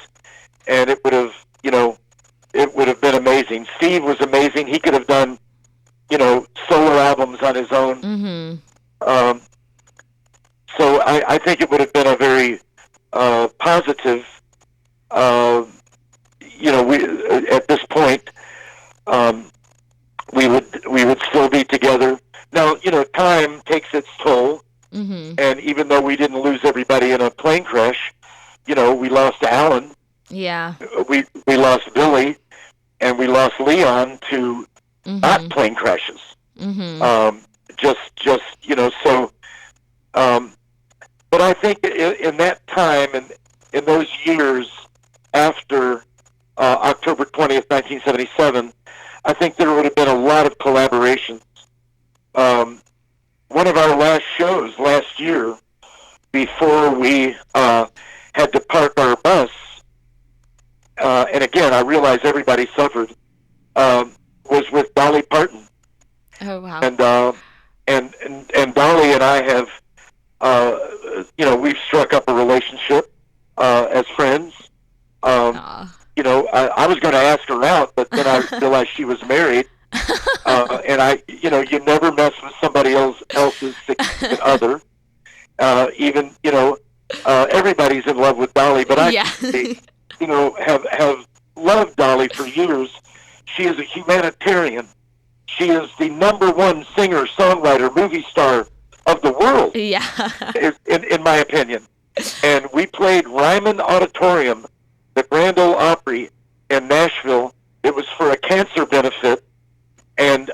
and it would have, it would have been amazing. Steve was amazing. He could have done, solo albums on his own. So I think it would have been a very positive, we at this point, we would still be together. Now, time takes its toll. And even though we didn't lose everybody in a plane crash, we lost Alan. Yeah. We lost Billy, and we lost Leon to not plane crashes. So. But I think in that time and in those years after October 20th, 1977, I think there would have been a lot of collaborations. One of our last shows last year, before we had to park our bus, and again, I realize everybody suffered, was with Dolly Parton. Oh, wow. And Dolly and I have, we've struck up a relationship as friends. I was going to ask her out, but then I realized she was married. And you never mess with somebody else's significant other. Even, everybody's in love with Dolly, but I, have loved Dolly for years. She is a humanitarian. She is the #1 singer, songwriter, movie star of the world. Yeah. in my opinion. And we played Ryman Auditorium, the Grand Ole Opry in Nashville. It was for a cancer benefit. And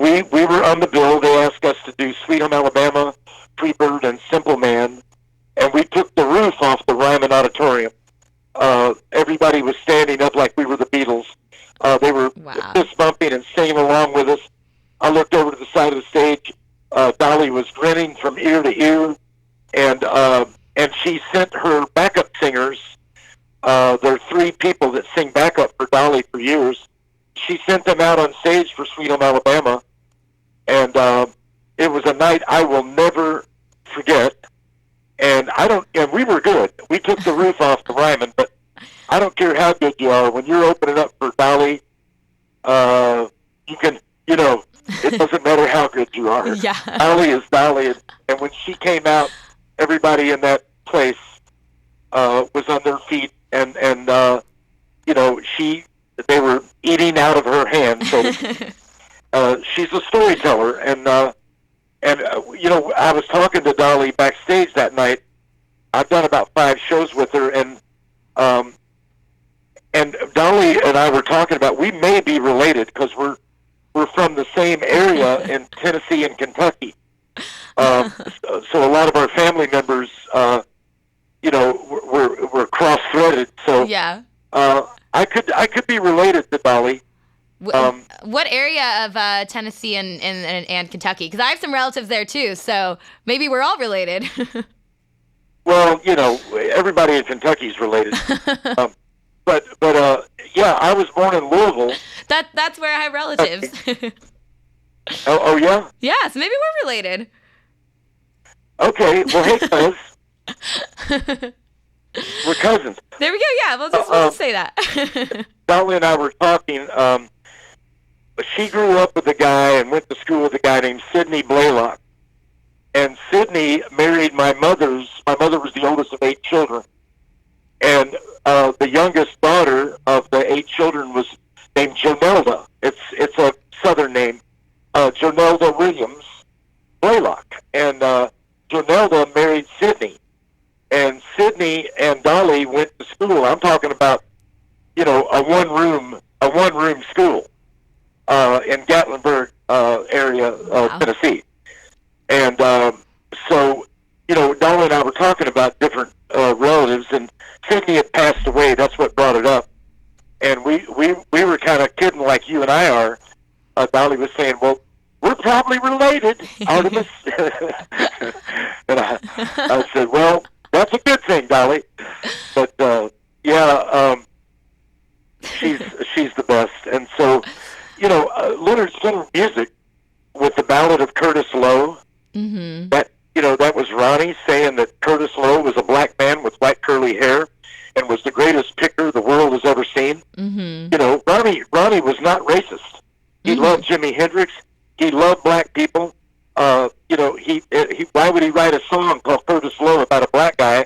we were on the bill. They asked us to do Sweet Home Alabama, Freebird, and Simple Man. And we took the roof off the Ryman Auditorium. Everybody was standing up like we were the Beatles. They were fist bumping and singing along with us. I looked over to the side of the stage. Dolly was grinning from ear to ear. And she sent her backup singers. There are 3 people that sing backup for Dolly for years. She sent them out on stage for Sweet Home Alabama, and it was a night I will never forget. And we were good. We took the roof off the Ryman, but I don't care how good you are. When you're opening up for Dolly, you can, it doesn't matter how good you are. Yeah. Dolly is Dolly, and when she came out, everybody in that place was on their feet, and they were eating out of her hand. So she's a storyteller, and I was talking to Dolly backstage that night. I've done about 5 shows with her, and Dolly and I were talking about we may be related because we're from the same area in Tennessee and Kentucky. So a lot of our family members, were cross-threaded. So yeah. I could be related to Dolly. What area of Tennessee and Kentucky? Because I have some relatives there too, so maybe we're all related. Well, everybody in Kentucky is related. But I was born in Louisville. That's where I have relatives. Oh yeah? Yeah, so maybe we're related. Okay, well, hey, cuz. We're cousins. There we go. Yeah, we'll just say that. Dolly and I were talking. she grew up with a guy and went to school with a guy named Sidney Blaylock. And Sidney married my mother. My mother was the oldest of 8 children. And the youngest daughter of the 8 children was named Jonelda. It's a Southern name, Jonelda Williams Blaylock. And Jonelda married Sidney. And Sidney and Dolly went to school. I'm talking about, a one-room school in Gatlinburg area of Tennessee. And so, Dolly and I were talking about different relatives, and Sidney had passed away. That's what brought it up. And we were kind of kidding like you and I are. Dolly was saying, well, we're probably related, Artimus. And I said, well, that's a good thing, Dolly. But, she's the best. And so, Lynyrd Skynyrd music with the Ballad of Curtis Lowe, that was Ronnie saying that Curtis Lowe was a black man with white curly hair and was the greatest picker the world has ever seen. Ronnie was not racist. He loved Jimi Hendrix. He loved black people. Why would he write a song called Curtis Lowe about a black guy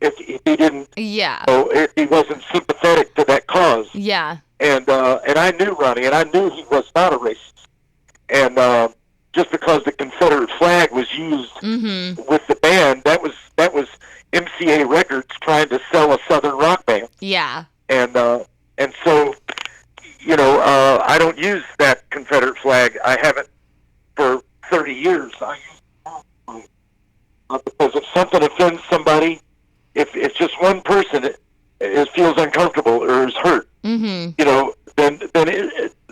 if he didn't? Yeah. If he wasn't sympathetic to that cause. Yeah. And I knew Ronnie, and I knew he was not a racist. And just because the Confederate flag was used with the band, that was MCA Records trying to sell a Southern rock band. Yeah. And so, I don't use that Confederate flag. I haven't for 30 years. I use because if something offends somebody, if it's just one person it feels uncomfortable or is hurt, then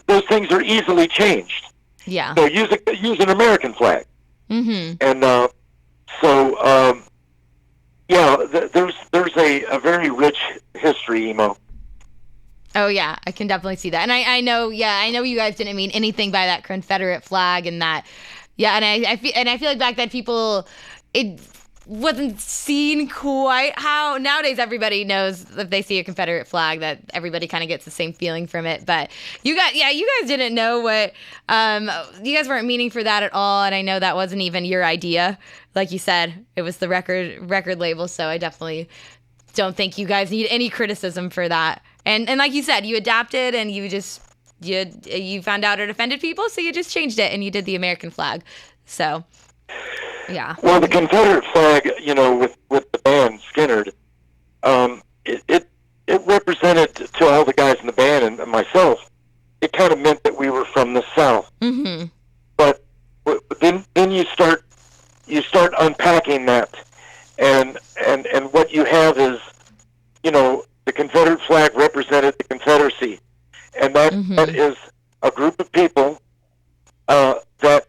those things are easily changed. Yeah. So use an American flag. And there's a very rich history, Emo. Oh yeah, I can definitely see that, and I know you guys didn't mean anything by that Confederate flag and that, and I feel like back then it wasn't seen quite how nowadays everybody knows if they see a Confederate flag that everybody kind of gets the same feeling from it. But you guys didn't know what you guys weren't meaning for that at all, and I know that wasn't even your idea. Like you said, it was the record label, so I definitely don't think you guys need any criticism for that. And like you said, you adapted and you found out it offended people, so you just changed it and you did the American flag. So, yeah. Well, the Confederate flag, with the band Skynyrd, it represented to all the guys in the band and myself. It kind of meant that we were from the South. But then you start unpacking that, and what you have is, the Confederate flag represented the Confederacy, and that is a group of people that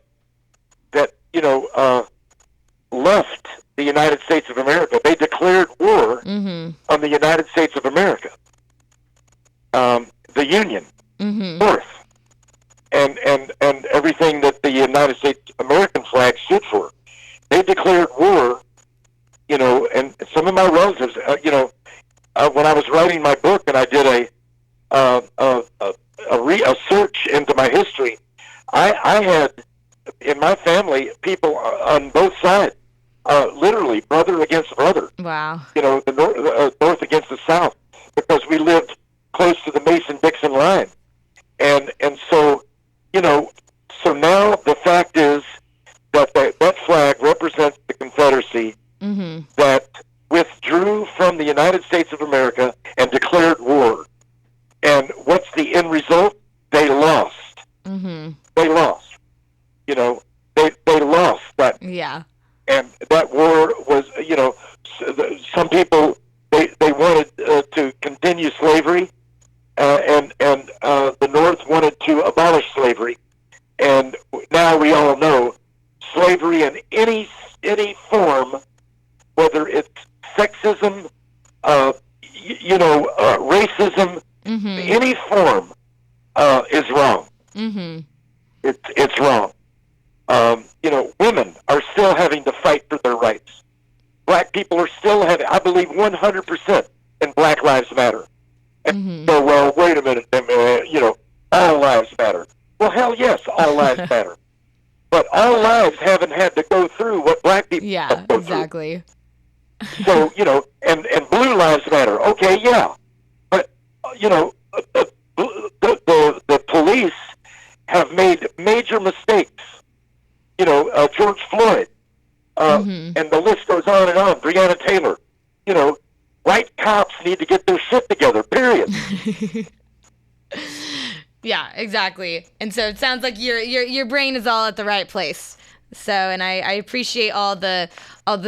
left the United States of America. They declared war on the United States of America, the Union, North, and everything that the United States American flag stood for. They declared war, and some of my relatives, when I was writing my book and I did a search into my history, I had in my family people on both sides, literally brother against brother. Wow. The North against the South, because we lived close to the Mason-Dixon line, and so so now the fact is that that flag represents the Confederacy that withdrew from the United States of America and declared war. And what's the end result? They lost. They lost. They lost that. Yeah. And that war was, some people, they wanted to continue slavery, and the North wanted to abolish slavery. And now we all know slavery in any form, whether it's sexism, racism, any form, is wrong. It's wrong. Women are still having to fight for their rights. Black people are still having, I believe, 100% in Black Lives Matter. And so, well, wait a minute, all lives matter. Well, hell yes, all lives matter. But all lives haven't had to go through what black people have to go exactly. through. So, and blue lives matter. Okay, yeah. But, the police have made major mistakes. George Floyd, and the list goes on and on. Breonna Taylor. White cops need to get their shit together, period. Yeah, exactly. And so it sounds like your brain is all at the right place. So, and I appreciate all the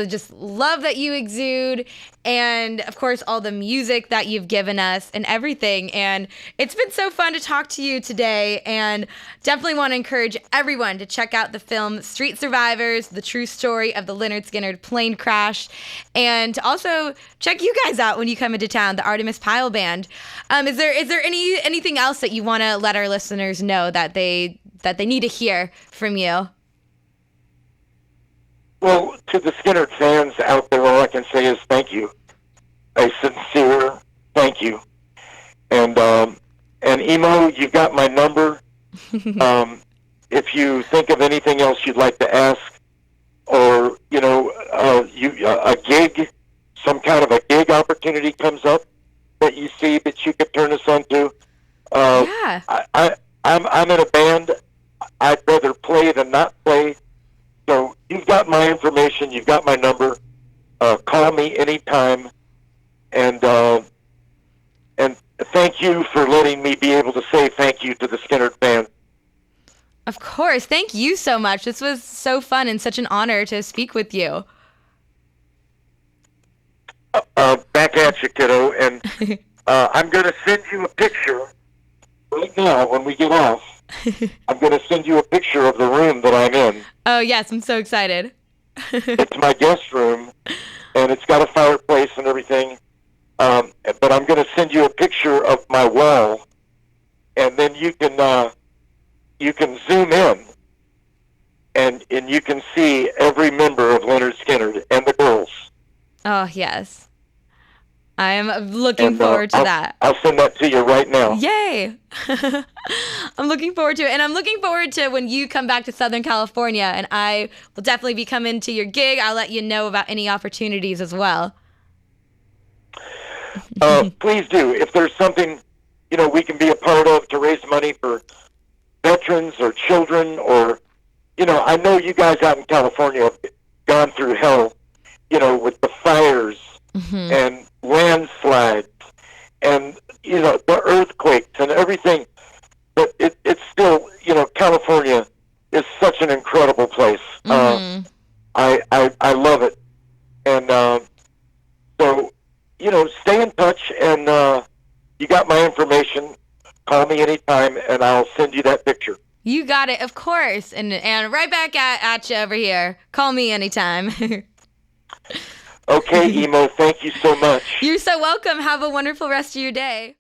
just love that you exude, and of course all the music that you've given us and everything. And it's been so fun to talk to you today, and definitely want to encourage everyone to check out the film Street Survivors: The True Story of the Lynyrd Skynyrd Plane Crash, and to also check you guys out when you come into town, the Artimus Pyle Band. Is there anything else that you want to let our listeners know that they need to hear from you? Well, to the Skynyrd fans out there, all I can say is thank you. A sincere thank you. And Emo, you've got my number. If you think of anything else you'd like to ask, or, a gig, some kind of a gig opportunity comes up that you see that you could turn us on to. Yeah. I'm in a band. I'd rather play than not play. So you've got my information. You've got my number. Call me anytime. And thank you for letting me be able to say thank you to the Skynyrd band. Of course. Thank you so much. This was so fun and such an honor to speak with you. Back at you, kiddo. And I'm going to send you a picture right now when we get off. I'm going to send you a picture of the room that I'm in. Oh, yes. I'm so excited. It's my guest room, and it's got a fireplace and everything. But I'm going to send you a picture of my wall, and then you can zoom in, and you can see every member of Lynyrd Skynyrd and the girls. Oh, yes. I am looking forward to that. I'll send that to you right now. Yay! I'm looking forward to it. And I'm looking forward to when you come back to Southern California, and I will definitely be coming to your gig. I'll let you know about any opportunities as well. Please do. If there's something, we can be a part of to raise money for veterans or children, or, I know you guys out in California have gone through hell, with the fires and landslides and, the earthquakes and everything. But it's still, California is such an incredible place. I love it. And so, stay in touch, and you got my information. Call me anytime, and I'll send you that picture. You got it, of course. And right back at you over here. Call me anytime. Okay, Emo, thank you so much. You're so welcome. Have a wonderful rest of your day.